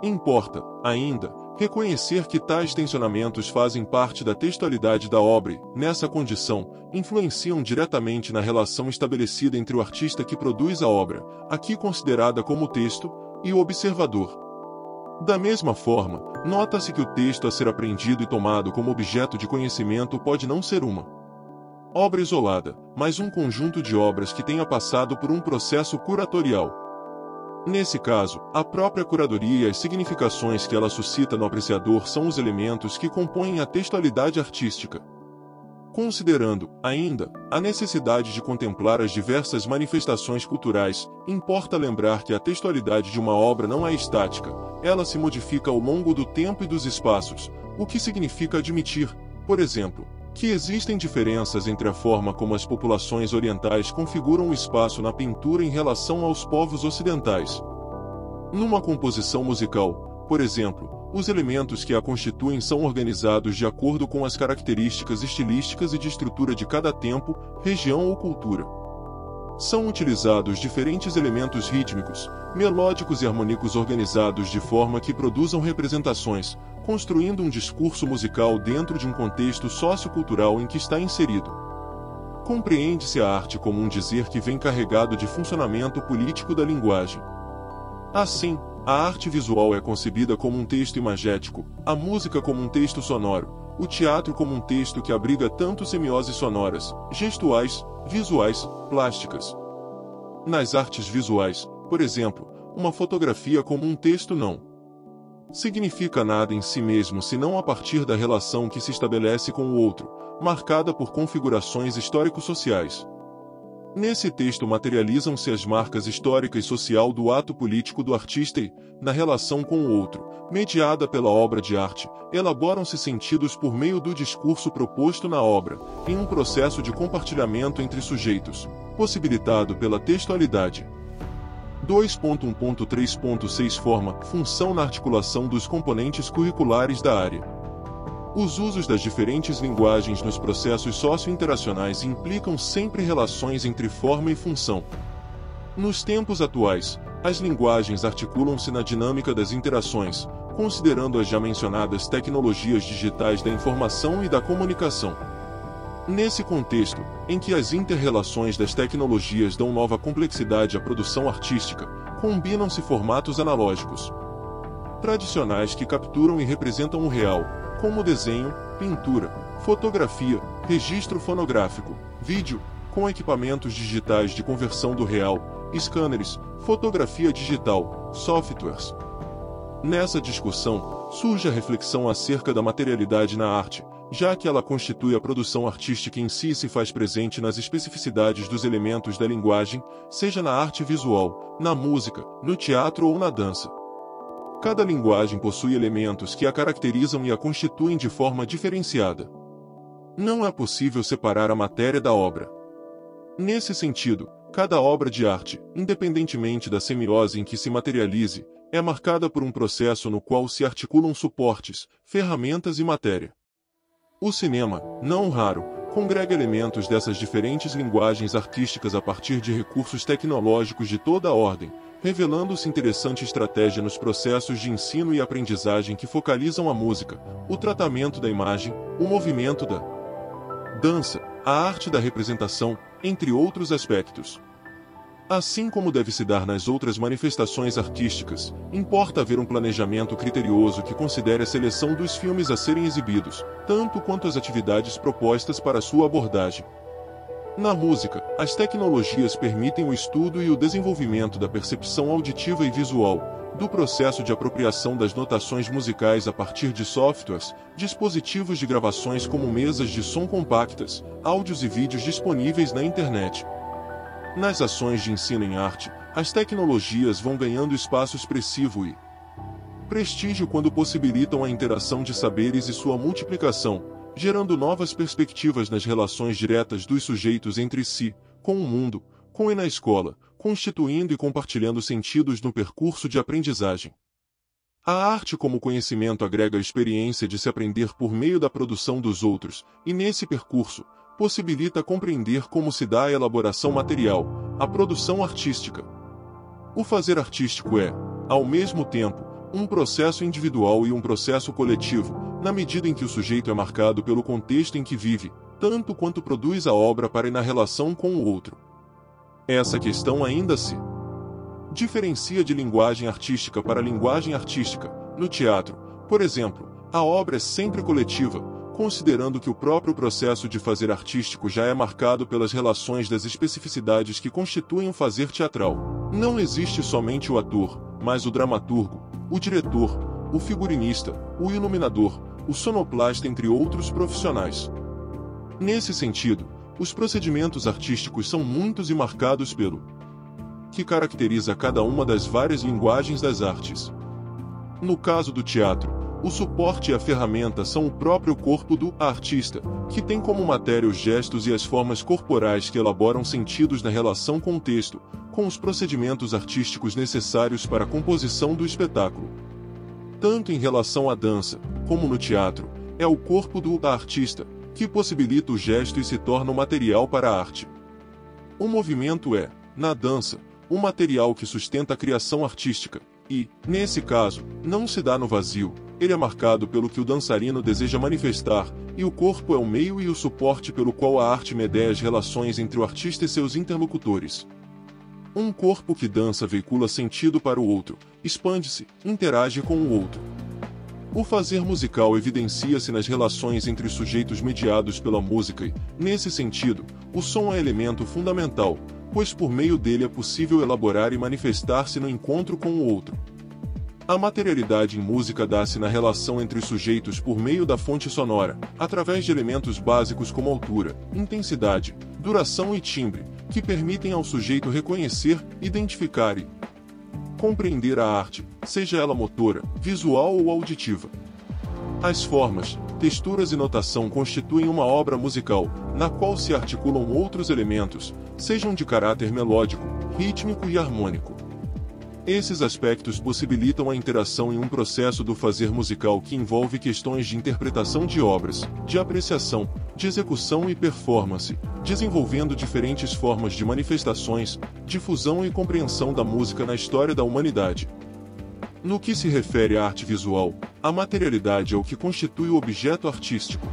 Importa, ainda, reconhecer que tais tensionamentos fazem parte da textualidade da obra e, nessa condição, influenciam diretamente na relação estabelecida entre o artista que produz a obra, aqui considerada como texto, e o observador. Da mesma forma, nota-se que o texto a ser aprendido e tomado como objeto de conhecimento pode não ser uma obra isolada, mas um conjunto de obras que tenha passado por um processo curatorial. Nesse caso, a própria curadoria e as significações que ela suscita no apreciador são os elementos que compõem a textualidade artística. Considerando, ainda, a necessidade de contemplar as diversas manifestações culturais, importa lembrar que a textualidade de uma obra não é estática, ela se modifica ao longo do tempo e dos espaços, o que significa admitir, por exemplo, que existem diferenças entre a forma como as populações orientais configuram o espaço na pintura em relação aos povos ocidentais. Numa composição musical, por exemplo, os elementos que a constituem são organizados de acordo com as características estilísticas e de estrutura de cada tempo, região ou cultura. São utilizados diferentes elementos rítmicos, melódicos e harmônicos organizados de forma que produzam representações, construindo um discurso musical dentro de um contexto sociocultural em que está inserido. Compreende-se a arte como um dizer que vem carregado de funcionamento político da linguagem. Assim, a arte visual é concebida como um texto imagético, a música como um texto sonoro, o teatro como um texto que abriga tanto semioses sonoras, gestuais, visuais, plásticas. Nas artes visuais, por exemplo, uma fotografia como um texto não significa nada em si mesmo senão a partir da relação que se estabelece com o outro, marcada por configurações histórico-sociais. Nesse texto materializam-se as marcas histórica e social do ato político do artista e, na relação com o outro, mediada pela obra de arte, elaboram-se sentidos por meio do discurso proposto na obra, em um processo de compartilhamento entre sujeitos, possibilitado pela textualidade. 2.1.3.6 Forma, função na articulação dos componentes curriculares da área. Os usos das diferentes linguagens nos processos socio-interacionais implicam sempre relações entre forma e função. Nos tempos atuais, as linguagens articulam-se na dinâmica das interações, considerando as já mencionadas tecnologias digitais da informação e da comunicação. Nesse contexto, em que as inter-relações das tecnologias dão nova complexidade à produção artística, combinam-se formatos analógicos tradicionais que capturam e representam o real, como desenho, pintura, fotografia, registro fonográfico, vídeo, com equipamentos digitais de conversão do real, scanners, fotografia digital, softwares. Nessa discussão, surge a reflexão acerca da materialidade na arte, já que ela constitui a produção artística em si e se faz presente nas especificidades dos elementos da linguagem, seja na arte visual, na música, no teatro ou na dança. Cada linguagem possui elementos que a caracterizam e a constituem de forma diferenciada. Não é possível separar a matéria da obra. Nesse sentido, cada obra de arte, independentemente da semiose em que se materialize, é marcada por um processo no qual se articulam suportes, ferramentas e matéria. O cinema, não raro, congrega elementos dessas diferentes linguagens artísticas a partir de recursos tecnológicos de toda a ordem, revelando-se interessante estratégia nos processos de ensino e aprendizagem que focalizam a música, o tratamento da imagem, o movimento da dança, a arte da representação, entre outros aspectos. Assim como deve se dar nas outras manifestações artísticas, importa haver um planejamento criterioso que considere a seleção dos filmes a serem exibidos, tanto quanto as atividades propostas para sua abordagem. Na música, as tecnologias permitem o estudo e o desenvolvimento da percepção auditiva e visual, do processo de apropriação das notações musicais a partir de softwares, dispositivos de gravações como mesas de som compactas, áudios e vídeos disponíveis na internet. Nas ações de ensino em arte, as tecnologias vão ganhando espaço expressivo e prestígio quando possibilitam a interação de saberes e sua multiplicação, gerando novas perspectivas nas relações diretas dos sujeitos entre si, com o mundo, com e na escola, constituindo e compartilhando sentidos no percurso de aprendizagem. A arte como conhecimento agrega a experiência de se aprender por meio da produção dos outros, e nesse percurso, possibilita compreender como se dá a elaboração material, a produção artística. O fazer artístico é, ao mesmo tempo, um processo individual e um processo coletivo, na medida em que o sujeito é marcado pelo contexto em que vive, tanto quanto produz a obra para e na relação com o outro. Essa questão ainda se diferencia de linguagem artística para linguagem artística. No teatro, por exemplo, a obra é sempre coletiva, considerando que o próprio processo de fazer artístico já é marcado pelas relações das especificidades que constituem o fazer teatral. Não existe somente o ator, mas o dramaturgo, o diretor, o figurinista, o iluminador, o sonoplasta entre outros profissionais. Nesse sentido, os procedimentos artísticos são muitos e marcados pelo que caracteriza cada uma das várias linguagens das artes. No caso do teatro, o suporte e a ferramenta são o próprio corpo do artista, que tem como matéria os gestos e as formas corporais que elaboram sentidos na relação com o texto, com os procedimentos artísticos necessários para a composição do espetáculo. Tanto em relação à dança, como no teatro, é o corpo do artista, que possibilita o gesto e se torna o material para a arte. O movimento é, na dança, um material que sustenta a criação artística, e, nesse caso, não se dá no vazio, ele é marcado pelo que o dançarino deseja manifestar, e o corpo é o meio e o suporte pelo qual a arte medeia as relações entre o artista e seus interlocutores. Um corpo que dança veicula sentido para o outro, expande-se, interage com o outro. O fazer musical evidencia-se nas relações entre os sujeitos mediados pela música e, nesse sentido, o som é elemento fundamental, pois por meio dele é possível elaborar e manifestar-se no encontro com o outro. A materialidade em música dá-se na relação entre os sujeitos por meio da fonte sonora, através de elementos básicos como altura, intensidade, duração e timbre, que permitem ao sujeito reconhecer, identificar e compreender a arte, seja ela motora, visual ou auditiva. As formas, texturas e notação constituem uma obra musical, na qual se articulam outros elementos, sejam de caráter melódico, rítmico e harmônico. Esses aspectos possibilitam a interação em um processo do fazer musical que envolve questões de interpretação de obras, de apreciação, de execução e performance, desenvolvendo diferentes formas de manifestações, difusão e compreensão da música na história da humanidade. No que se refere à arte visual, a materialidade é o que constitui o objeto artístico.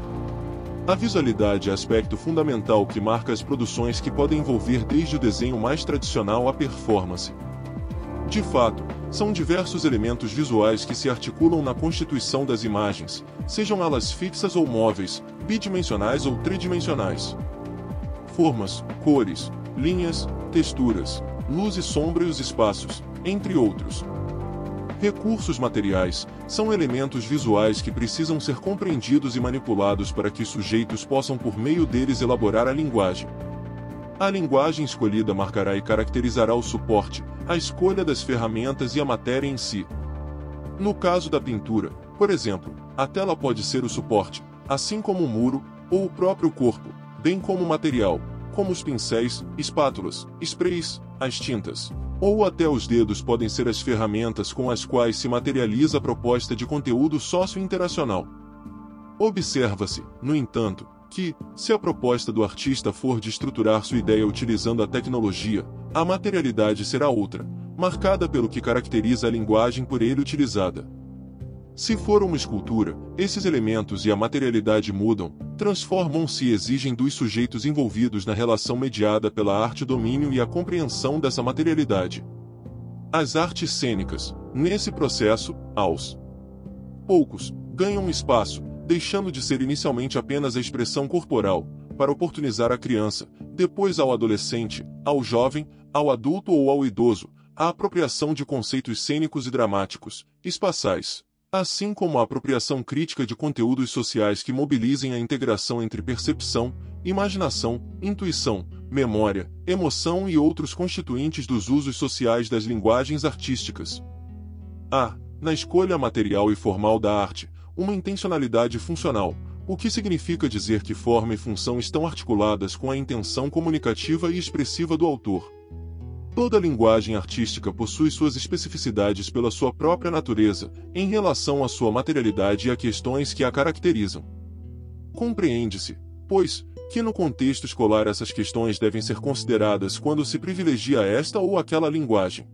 A visualidade é aspecto fundamental que marca as produções que podem envolver desde o desenho mais tradicional à performance. De fato, são diversos elementos visuais que se articulam na constituição das imagens, sejam elas fixas ou móveis, bidimensionais ou tridimensionais. Formas, cores, linhas, texturas, luz e sombra e os espaços, entre outros. Recursos materiais são elementos visuais que precisam ser compreendidos e manipulados para que os sujeitos possam por meio deles elaborar a linguagem. A linguagem escolhida marcará e caracterizará o suporte, a escolha das ferramentas e a matéria em si. No caso da pintura, por exemplo, a tela pode ser o suporte, assim como o muro, ou o próprio corpo, bem como o material, como os pincéis, espátulas, sprays, as tintas. Ou até os dedos podem ser as ferramentas com as quais se materializa a proposta de conteúdo socio-interacional. Observa-se, no entanto, que, se a proposta do artista for de estruturar sua ideia utilizando a tecnologia, a materialidade será outra, marcada pelo que caracteriza a linguagem por ele utilizada. Se for uma escultura, esses elementos e a materialidade mudam, transformam-se e exigem dos sujeitos envolvidos na relação mediada pela arte o domínio e a compreensão dessa materialidade. As artes cênicas, nesse processo, aos poucos, ganham espaço, deixando de ser inicialmente apenas a expressão corporal, para oportunizar à criança, depois ao adolescente, ao jovem, ao adulto ou ao idoso, a apropriação de conceitos cênicos e dramáticos, espaciais, assim como a apropriação crítica de conteúdos sociais que mobilizem a integração entre percepção, imaginação, intuição, memória, emoção e outros constituintes dos usos sociais das linguagens artísticas. Há, na escolha material e formal da arte, uma intencionalidade funcional, o que significa dizer que forma e função estão articuladas com a intenção comunicativa e expressiva do autor. Toda linguagem artística possui suas especificidades pela sua própria natureza, em relação à sua materialidade e a questões que a caracterizam. Compreende-se, pois, que no contexto escolar essas questões devem ser consideradas quando se privilegia esta ou aquela linguagem.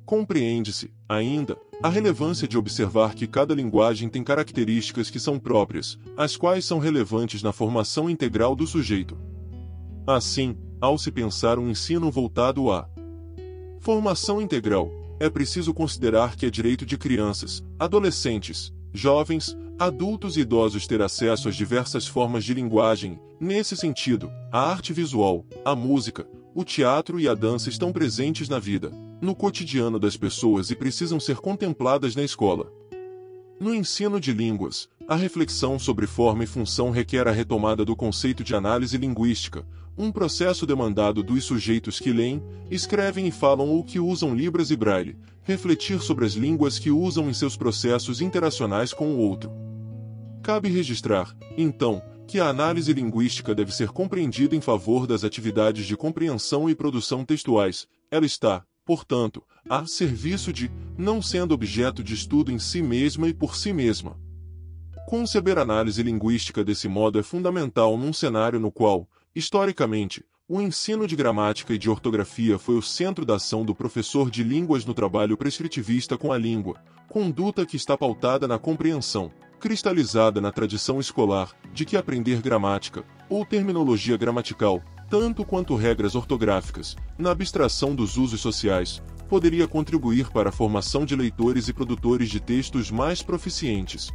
Compreende-se, ainda, a relevância de observar que cada linguagem tem características que são próprias, as quais são relevantes na formação integral do sujeito. Assim, ao se pensar um ensino voltado à formação integral, é preciso considerar que é direito de crianças, adolescentes, jovens, adultos e idosos ter acesso às diversas formas de linguagem. Nesse sentido, a arte visual, a música, o teatro e a dança estão presentes na vida, no cotidiano das pessoas e precisam ser contempladas na escola. No ensino de línguas, A reflexão sobre forma e função requer a retomada do conceito de análise linguística, um processo demandado dos sujeitos que leem, escrevem e falam ou que usam Libras e Braille, refletir sobre as línguas que usam em seus processos interacionais com o outro. Cabe registrar, então, que a análise linguística deve ser compreendida em favor das atividades de compreensão e produção textuais. Ela está, portanto, a serviço de, não sendo objeto de estudo em si mesma e por si mesma. Conceber análise linguística desse modo é fundamental num cenário no qual, historicamente, o ensino de gramática e de ortografia foi o centro da ação do professor de línguas no trabalho prescritivista com a língua, conduta que está pautada na compreensão, cristalizada na tradição escolar, de que aprender gramática, ou terminologia gramatical, tanto quanto regras ortográficas, na abstração dos usos sociais, poderia contribuir para a formação de leitores e produtores de textos mais proficientes.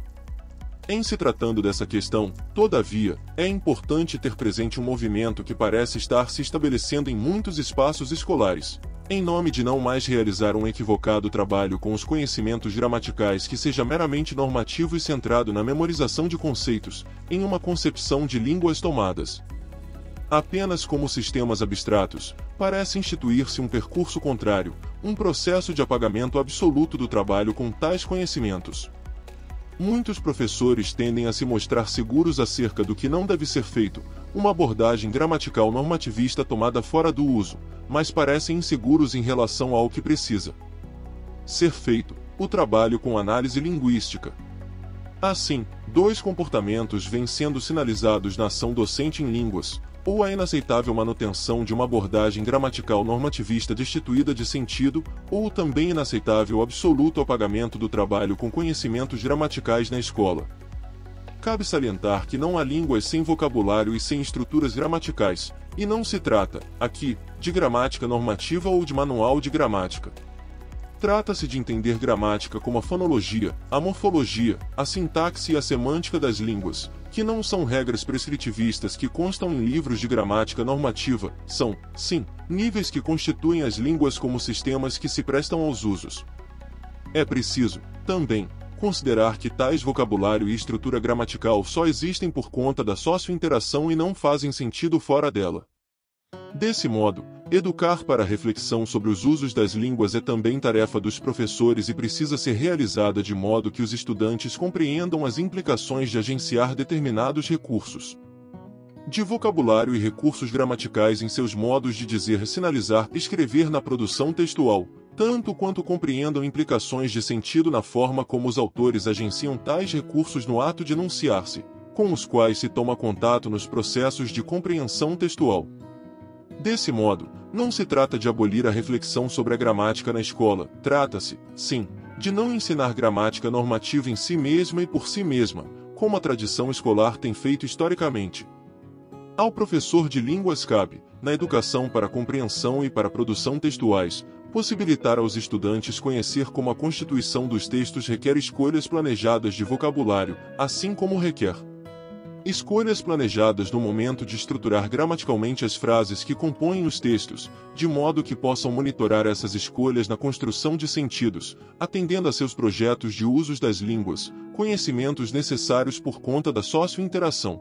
Em se tratando dessa questão, todavia, é importante ter presente um movimento que parece estar se estabelecendo em muitos espaços escolares, em nome de não mais realizar um equivocado trabalho com os conhecimentos gramaticais que seja meramente normativo e centrado na memorização de conceitos, em uma concepção de línguas tomadas apenas como sistemas abstratos, parece instituir-se um percurso contrário, um processo de apagamento absoluto do trabalho com tais conhecimentos. Muitos professores tendem a se mostrar seguros acerca do que não deve ser feito, uma abordagem gramatical normativista tomada fora do uso, mas parecem inseguros em relação ao que precisa ser feito, o trabalho com análise linguística. Assim, dois comportamentos vêm sendo sinalizados na ação docente em línguas, ou a inaceitável manutenção de uma abordagem gramatical normativista destituída de sentido, ou o também inaceitável absoluto apagamento do trabalho com conhecimentos gramaticais na escola. Cabe salientar que não há línguas sem vocabulário e sem estruturas gramaticais, e não se trata, aqui, de gramática normativa ou de manual de gramática. Trata-se de entender gramática como a fonologia, a morfologia, a sintaxe e a semântica das línguas, que não são regras prescritivistas que constam em livros de gramática normativa, são, sim, níveis que constituem as línguas como sistemas que se prestam aos usos. É preciso, também, considerar que tais vocabulário e estrutura gramatical só existem por conta da sócio-interação e não fazem sentido fora dela. Desse modo, educar para a reflexão sobre os usos das línguas é também tarefa dos professores e precisa ser realizada de modo que os estudantes compreendam as implicações de agenciar determinados recursos de vocabulário e recursos gramaticais em seus modos de dizer, sinalizar, escrever na produção textual, tanto quanto compreendam implicações de sentido na forma como os autores agenciam tais recursos no ato de enunciar-se, com os quais se toma contato nos processos de compreensão textual. Desse modo, não se trata de abolir a reflexão sobre a gramática na escola, trata-se, sim, de não ensinar gramática normativa em si mesma e por si mesma, como a tradição escolar tem feito historicamente. Ao professor de línguas cabe, na educação para compreensão e para produção textuais, possibilitar aos estudantes conhecer como a constituição dos textos requer escolhas planejadas de vocabulário, assim como requer escolhas planejadas no momento de estruturar gramaticalmente as frases que compõem os textos, de modo que possam monitorar essas escolhas na construção de sentidos, atendendo a seus projetos de usos das línguas, conhecimentos necessários por conta da sócio-interação.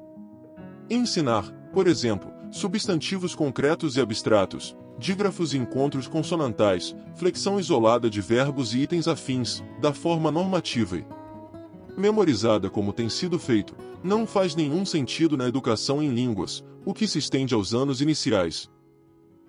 Ensinar, por exemplo, substantivos concretos e abstratos, dígrafos e encontros consonantais, flexão isolada de verbos e itens afins, da forma normativa e memorizada como tem sido feito, não faz nenhum sentido na educação em línguas, o que se estende aos anos iniciais.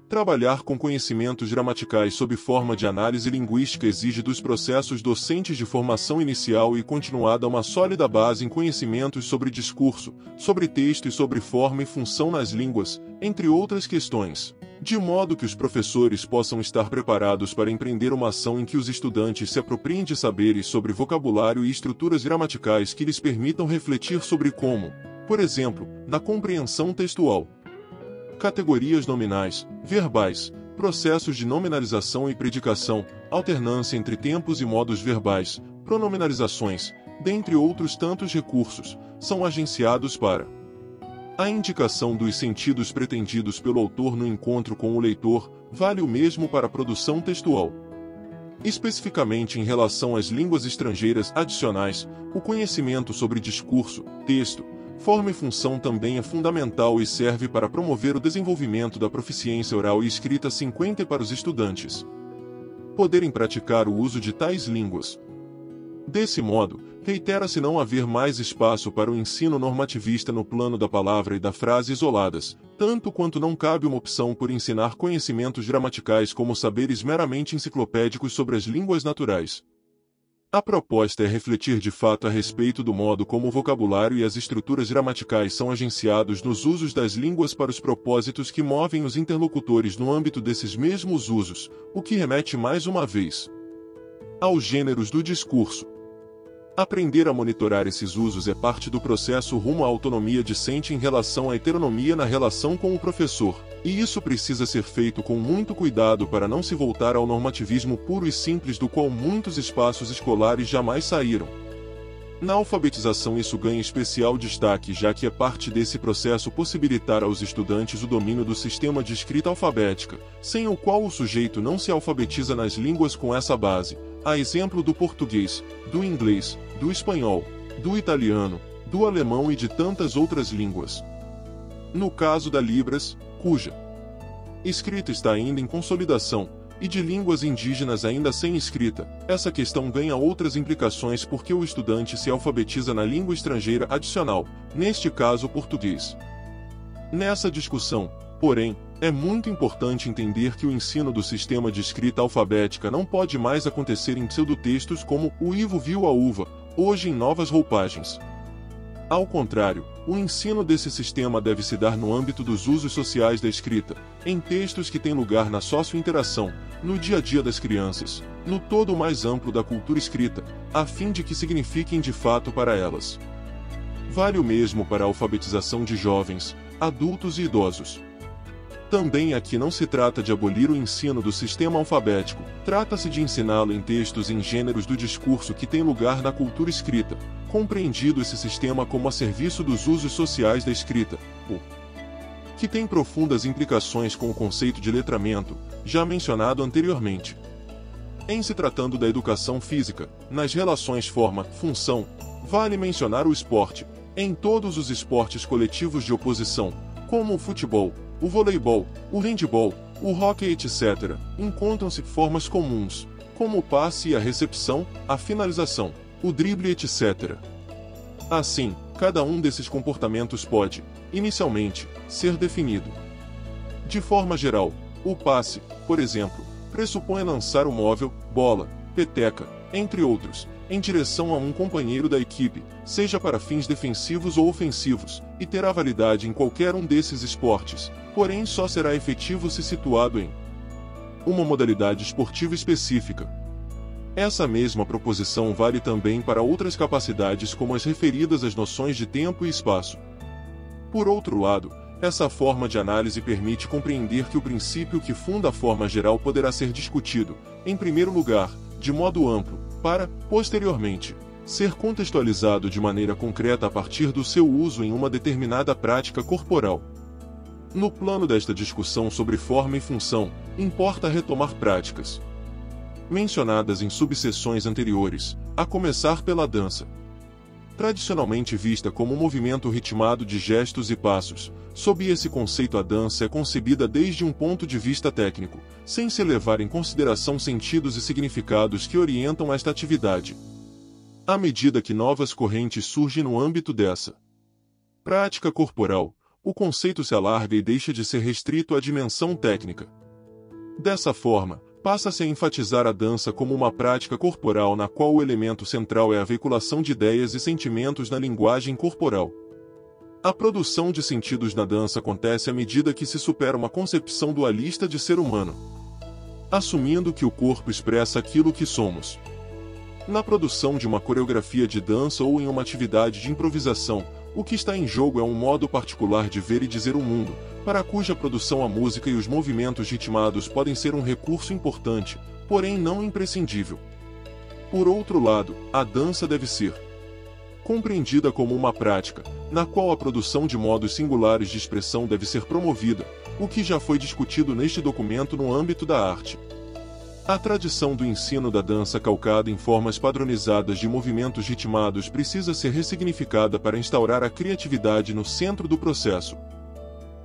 Trabalhar com conhecimentos gramaticais sob forma de análise linguística exige dos processos docentes de formação inicial e continuada uma sólida base em conhecimentos sobre discurso, sobre texto e sobre forma e função nas línguas, entre outras questões, de modo que os professores possam estar preparados para empreender uma ação em que os estudantes se apropriem de saberes sobre vocabulário e estruturas gramaticais que lhes permitam refletir sobre como, por exemplo, na compreensão textual, categorias nominais, verbais, processos de nominalização e predicação, alternância entre tempos e modos verbais, pronominalizações, dentre outros tantos recursos, são agenciados para a indicação dos sentidos pretendidos pelo autor no encontro com o leitor, vale o mesmo para a produção textual. Especificamente em relação às línguas estrangeiras adicionais, o conhecimento sobre discurso, texto, forma e função também é fundamental e serve para promover o desenvolvimento da proficiência oral e escrita 50 para os estudantes poderem praticar o uso de tais línguas. Desse modo, reitera-se não haver mais espaço para o ensino normativista no plano da palavra e da frase isoladas, tanto quanto não cabe uma opção por ensinar conhecimentos gramaticais como saberes meramente enciclopédicos sobre as línguas naturais. A proposta é refletir de fato a respeito do modo como o vocabulário e as estruturas gramaticais são agenciados nos usos das línguas para os propósitos que movem os interlocutores no âmbito desses mesmos usos, o que remete mais uma vez aos gêneros do discurso. Aprender a monitorar esses usos é parte do processo rumo à autonomia discente em relação à heteronomia na relação com o professor, e isso precisa ser feito com muito cuidado para não se voltar ao normativismo puro e simples do qual muitos espaços escolares jamais saíram. Na alfabetização isso ganha especial destaque já que é parte desse processo possibilitar aos estudantes o domínio do sistema de escrita alfabética, sem o qual o sujeito não se alfabetiza nas línguas com essa base, a exemplo do português, do inglês, do espanhol, do italiano, do alemão e de tantas outras línguas. No caso da Libras, cuja escrita está ainda em consolidação, e de línguas indígenas ainda sem escrita, essa questão ganha outras implicações porque o estudante se alfabetiza na língua estrangeira adicional, neste caso o português. Nessa discussão, porém, é muito importante entender que o ensino do sistema de escrita alfabética não pode mais acontecer em pseudotextos como "o Ivo viu a uva", hoje em novas roupagens. Ao contrário, o ensino desse sistema deve se dar no âmbito dos usos sociais da escrita, em textos que têm lugar na socio-interação, no dia a dia das crianças, no todo mais amplo da cultura escrita, a fim de que signifiquem de fato para elas. Vale o mesmo para a alfabetização de jovens, adultos e idosos. Também aqui não se trata de abolir o ensino do sistema alfabético, trata-se de ensiná-lo em textos em gêneros do discurso que têm lugar na cultura escrita, compreendido esse sistema como a serviço dos usos sociais da escrita, o que tem profundas implicações com o conceito de letramento, já mencionado anteriormente. Em se tratando da educação física, nas relações forma-função, vale mencionar o esporte, em todos os esportes coletivos de oposição, como o futebol, o voleibol, o handebol, o hóquei etc., encontram-se formas comuns, como o passe e a recepção, a finalização, o drible etc. Assim, cada um desses comportamentos pode, inicialmente, ser definido. De forma geral, o passe, por exemplo, pressupõe lançar o móvel, bola, peteca, entre outros, em direção a um companheiro da equipe, seja para fins defensivos ou ofensivos, e terá validade em qualquer um desses esportes, porém só será efetivo se situado em uma modalidade esportiva específica. Essa mesma proposição vale também para outras capacidades como as referidas às noções de tempo e espaço. Por outro lado, essa forma de análise permite compreender que o princípio que funda a forma geral poderá ser discutido, em primeiro lugar, de modo amplo, para, posteriormente, ser contextualizado de maneira concreta a partir do seu uso em uma determinada prática corporal. No plano desta discussão sobre forma e função, importa retomar práticas mencionadas em subseções anteriores, a começar pela dança. Tradicionalmente vista como um movimento ritmado de gestos e passos, sob esse conceito a dança é concebida desde um ponto de vista técnico, sem se levar em consideração sentidos e significados que orientam esta atividade. À medida que novas correntes surgem no âmbito dessa prática corporal, o conceito se alarga e deixa de ser restrito à dimensão técnica. Dessa forma, passa-se a enfatizar a dança como uma prática corporal na qual o elemento central é a veiculação de ideias e sentimentos na linguagem corporal. A produção de sentidos na dança acontece à medida que se supera uma concepção dualista de ser humano, assumindo que o corpo expressa aquilo que somos. Na produção de uma coreografia de dança ou em uma atividade de improvisação, o que está em jogo é um modo particular de ver e dizer o mundo, para cuja produção a música e os movimentos ritmados podem ser um recurso importante, porém não imprescindível. Por outro lado, a dança deve ser compreendida como uma prática, na qual a produção de modos singulares de expressão deve ser promovida, o que já foi discutido neste documento no âmbito da arte. A tradição do ensino da dança calcada em formas padronizadas de movimentos ritmados precisa ser ressignificada para instaurar a criatividade no centro do processo.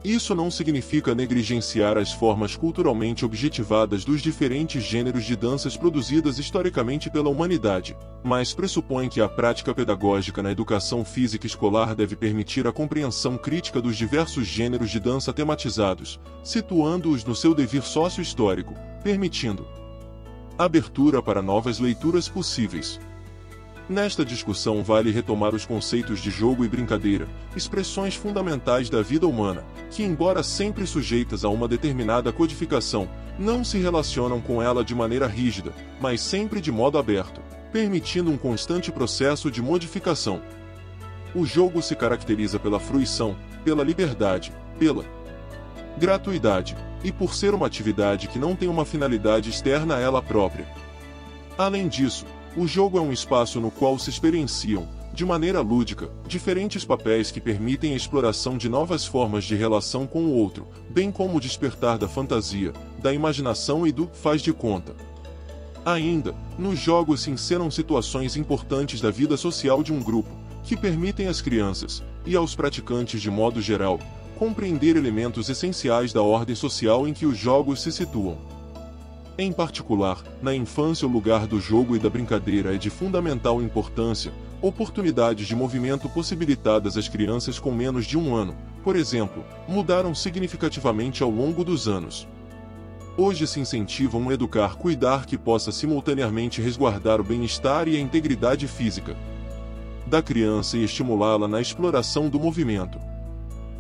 Isso não significa negligenciar as formas culturalmente objetivadas dos diferentes gêneros de danças produzidas historicamente pela humanidade, mas pressupõe que a prática pedagógica na educação física escolar deve permitir a compreensão crítica dos diversos gêneros de dança tematizados, situando-os no seu devir sócio-histórico, permitindo abertura para novas leituras possíveis. Nesta discussão vale retomar os conceitos de jogo e brincadeira, expressões fundamentais da vida humana, que embora sempre sujeitas a uma determinada codificação, não se relacionam com ela de maneira rígida, mas sempre de modo aberto, permitindo um constante processo de modificação. O jogo se caracteriza pela fruição, pela liberdade, pela gratuidade, e por ser uma atividade que não tem uma finalidade externa a ela própria. Além disso, o jogo é um espaço no qual se experienciam, de maneira lúdica, diferentes papéis que permitem a exploração de novas formas de relação com o outro, bem como o despertar da fantasia, da imaginação e do faz de conta. Ainda, nos jogos se inseram situações importantes da vida social de um grupo, que permitem às crianças, e aos praticantes de modo geral, compreender elementos essenciais da ordem social em que os jogos se situam. Em particular, na infância o lugar do jogo e da brincadeira é de fundamental importância, oportunidades de movimento possibilitadas às crianças com menos de 1 ano, por exemplo, mudaram significativamente ao longo dos anos. Hoje se incentiva um educar-cuidar que possa simultaneamente resguardar o bem-estar e a integridade física da criança e estimulá-la na exploração do movimento.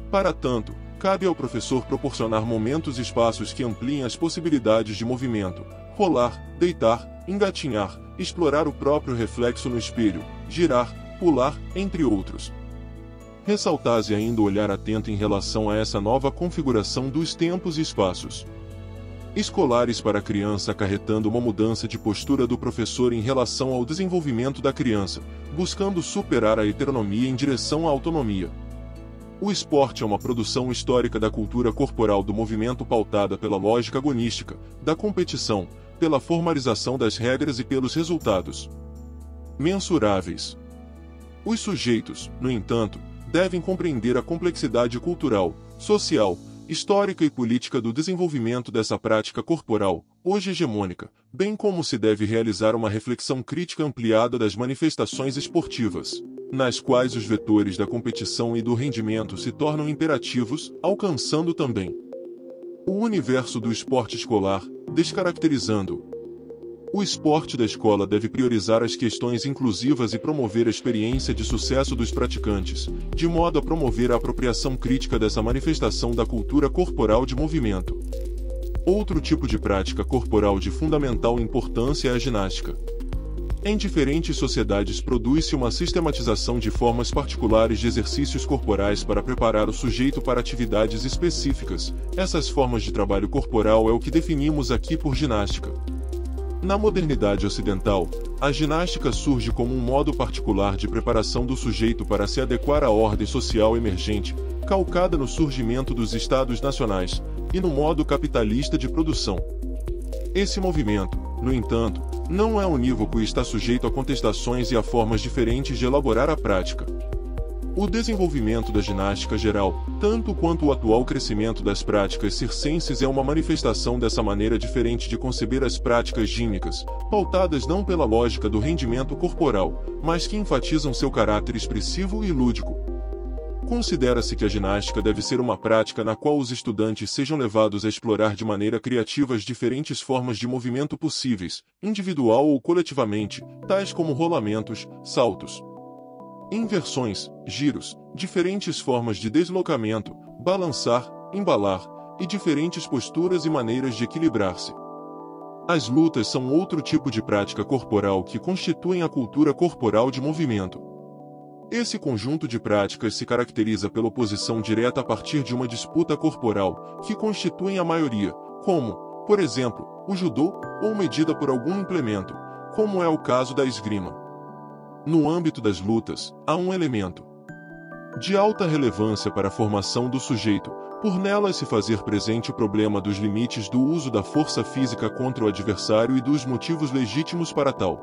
Para tanto, cabe ao professor proporcionar momentos e espaços que ampliem as possibilidades de movimento, rolar, deitar, engatinhar, explorar o próprio reflexo no espelho, girar, pular, entre outros. Ressaltar-se ainda o olhar atento em relação a essa nova configuração dos tempos e espaços escolares para a criança, acarretando uma mudança de postura do professor em relação ao desenvolvimento da criança, buscando superar a heteronomia em direção à autonomia. O esporte é uma produção histórica da cultura corporal do movimento pautada pela lógica agonística, da competição, pela formalização das regras e pelos resultados mensuráveis. Os sujeitos, no entanto, devem compreender a complexidade cultural, social, histórica e política do desenvolvimento dessa prática corporal, hoje hegemônica, bem como se deve realizar uma reflexão crítica ampliada das manifestações esportivas, nas quais os vetores da competição e do rendimento se tornam imperativos, alcançando também o universo do esporte escolar, descaracterizando-o. O esporte da escola deve priorizar as questões inclusivas e promover a experiência de sucesso dos praticantes, de modo a promover a apropriação crítica dessa manifestação da cultura corporal de movimento. Outro tipo de prática corporal de fundamental importância é a ginástica. Em diferentes sociedades produz-se uma sistematização de formas particulares de exercícios corporais para preparar o sujeito para atividades específicas. Essas formas de trabalho corporal é o que definimos aqui por ginástica. Na modernidade ocidental, a ginástica surge como um modo particular de preparação do sujeito para se adequar à ordem social emergente, calcada no surgimento dos estados nacionais, e no modo capitalista de produção. Esse movimento, no entanto, não é unívoco e está sujeito a contestações e a formas diferentes de elaborar a prática. O desenvolvimento da ginástica geral, tanto quanto o atual crescimento das práticas circenses, é uma manifestação dessa maneira diferente de conceber as práticas gímnicas, pautadas não pela lógica do rendimento corporal, mas que enfatizam seu caráter expressivo e lúdico. Considera-se que a ginástica deve ser uma prática na qual os estudantes sejam levados a explorar de maneira criativa as diferentes formas de movimento possíveis, individual ou coletivamente, tais como rolamentos, saltos, inversões, giros, diferentes formas de deslocamento, balançar, embalar, e diferentes posturas e maneiras de equilibrar-se. As lutas são outro tipo de prática corporal que constituem a cultura corporal de movimento. Esse conjunto de práticas se caracteriza pela oposição direta a partir de uma disputa corporal, que constituem a maioria, como, por exemplo, o judô, ou medida por algum implemento, como é o caso da esgrima. No âmbito das lutas, há um elemento de alta relevância para a formação do sujeito, por nelas se fazer presente o problema dos limites do uso da força física contra o adversário e dos motivos legítimos para tal.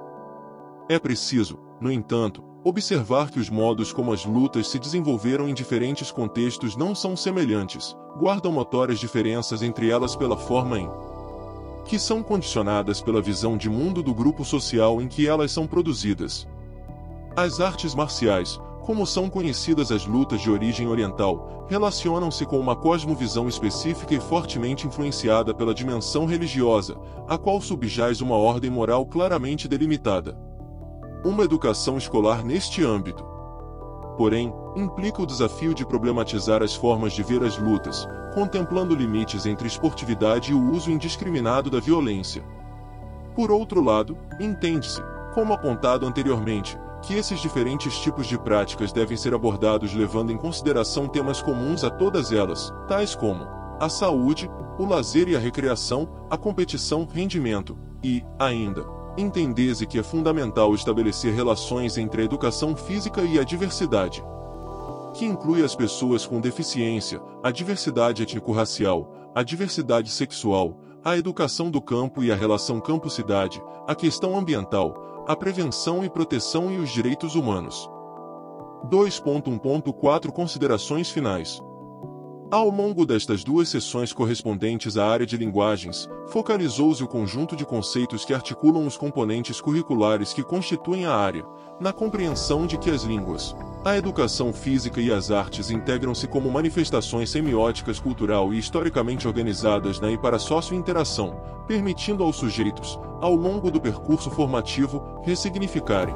É preciso, no entanto, observar que os modos como as lutas se desenvolveram em diferentes contextos não são semelhantes, guardam notórias diferenças entre elas pela forma em que são condicionadas pela visão de mundo do grupo social em que elas são produzidas. As artes marciais, como são conhecidas as lutas de origem oriental, relacionam-se com uma cosmovisão específica e fortemente influenciada pela dimensão religiosa, a qual subjaz uma ordem moral claramente delimitada. Uma educação escolar neste âmbito, porém, implica o desafio de problematizar as formas de ver as lutas, contemplando limites entre esportividade e o uso indiscriminado da violência. Por outro lado, entende-se, como apontado anteriormente, que esses diferentes tipos de práticas devem ser abordados levando em consideração temas comuns a todas elas, tais como a saúde, o lazer e a recreação, a competição, rendimento, e, ainda, entende-se que é fundamental estabelecer relações entre a educação física e a diversidade, que inclui as pessoas com deficiência, a diversidade étnico-racial, a diversidade sexual, a educação do campo e a relação campo-cidade, a questão ambiental, a prevenção e proteção e os direitos humanos. 2.1.4 Considerações finais. Ao longo destas duas sessões correspondentes à área de linguagens, focalizou-se o conjunto de conceitos que articulam os componentes curriculares que constituem a área, na compreensão de que as línguas, a educação física e as artes integram-se como manifestações semióticas cultural e historicamente organizadas na e para a socio-interação, permitindo aos sujeitos, ao longo do percurso formativo, ressignificarem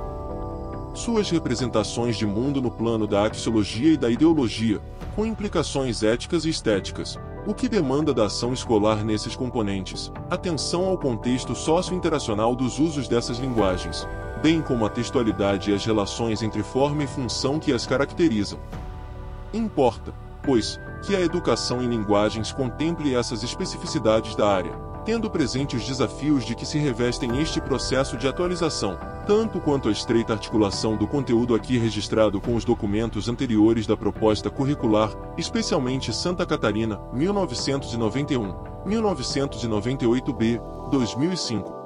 suas representações de mundo no plano da axiologia e da ideologia, com implicações éticas e estéticas, o que demanda da ação escolar nesses componentes, atenção ao contexto socio-interacional dos usos dessas linguagens, bem como a textualidade e as relações entre forma e função que as caracterizam. Importa, pois, que a educação em linguagens contemple essas especificidades da área, tendo presente os desafios de que se revestem este processo de atualização, tanto quanto a estreita articulação do conteúdo aqui registrado com os documentos anteriores da proposta curricular, especialmente Santa Catarina, 1991, 1998b, 2005.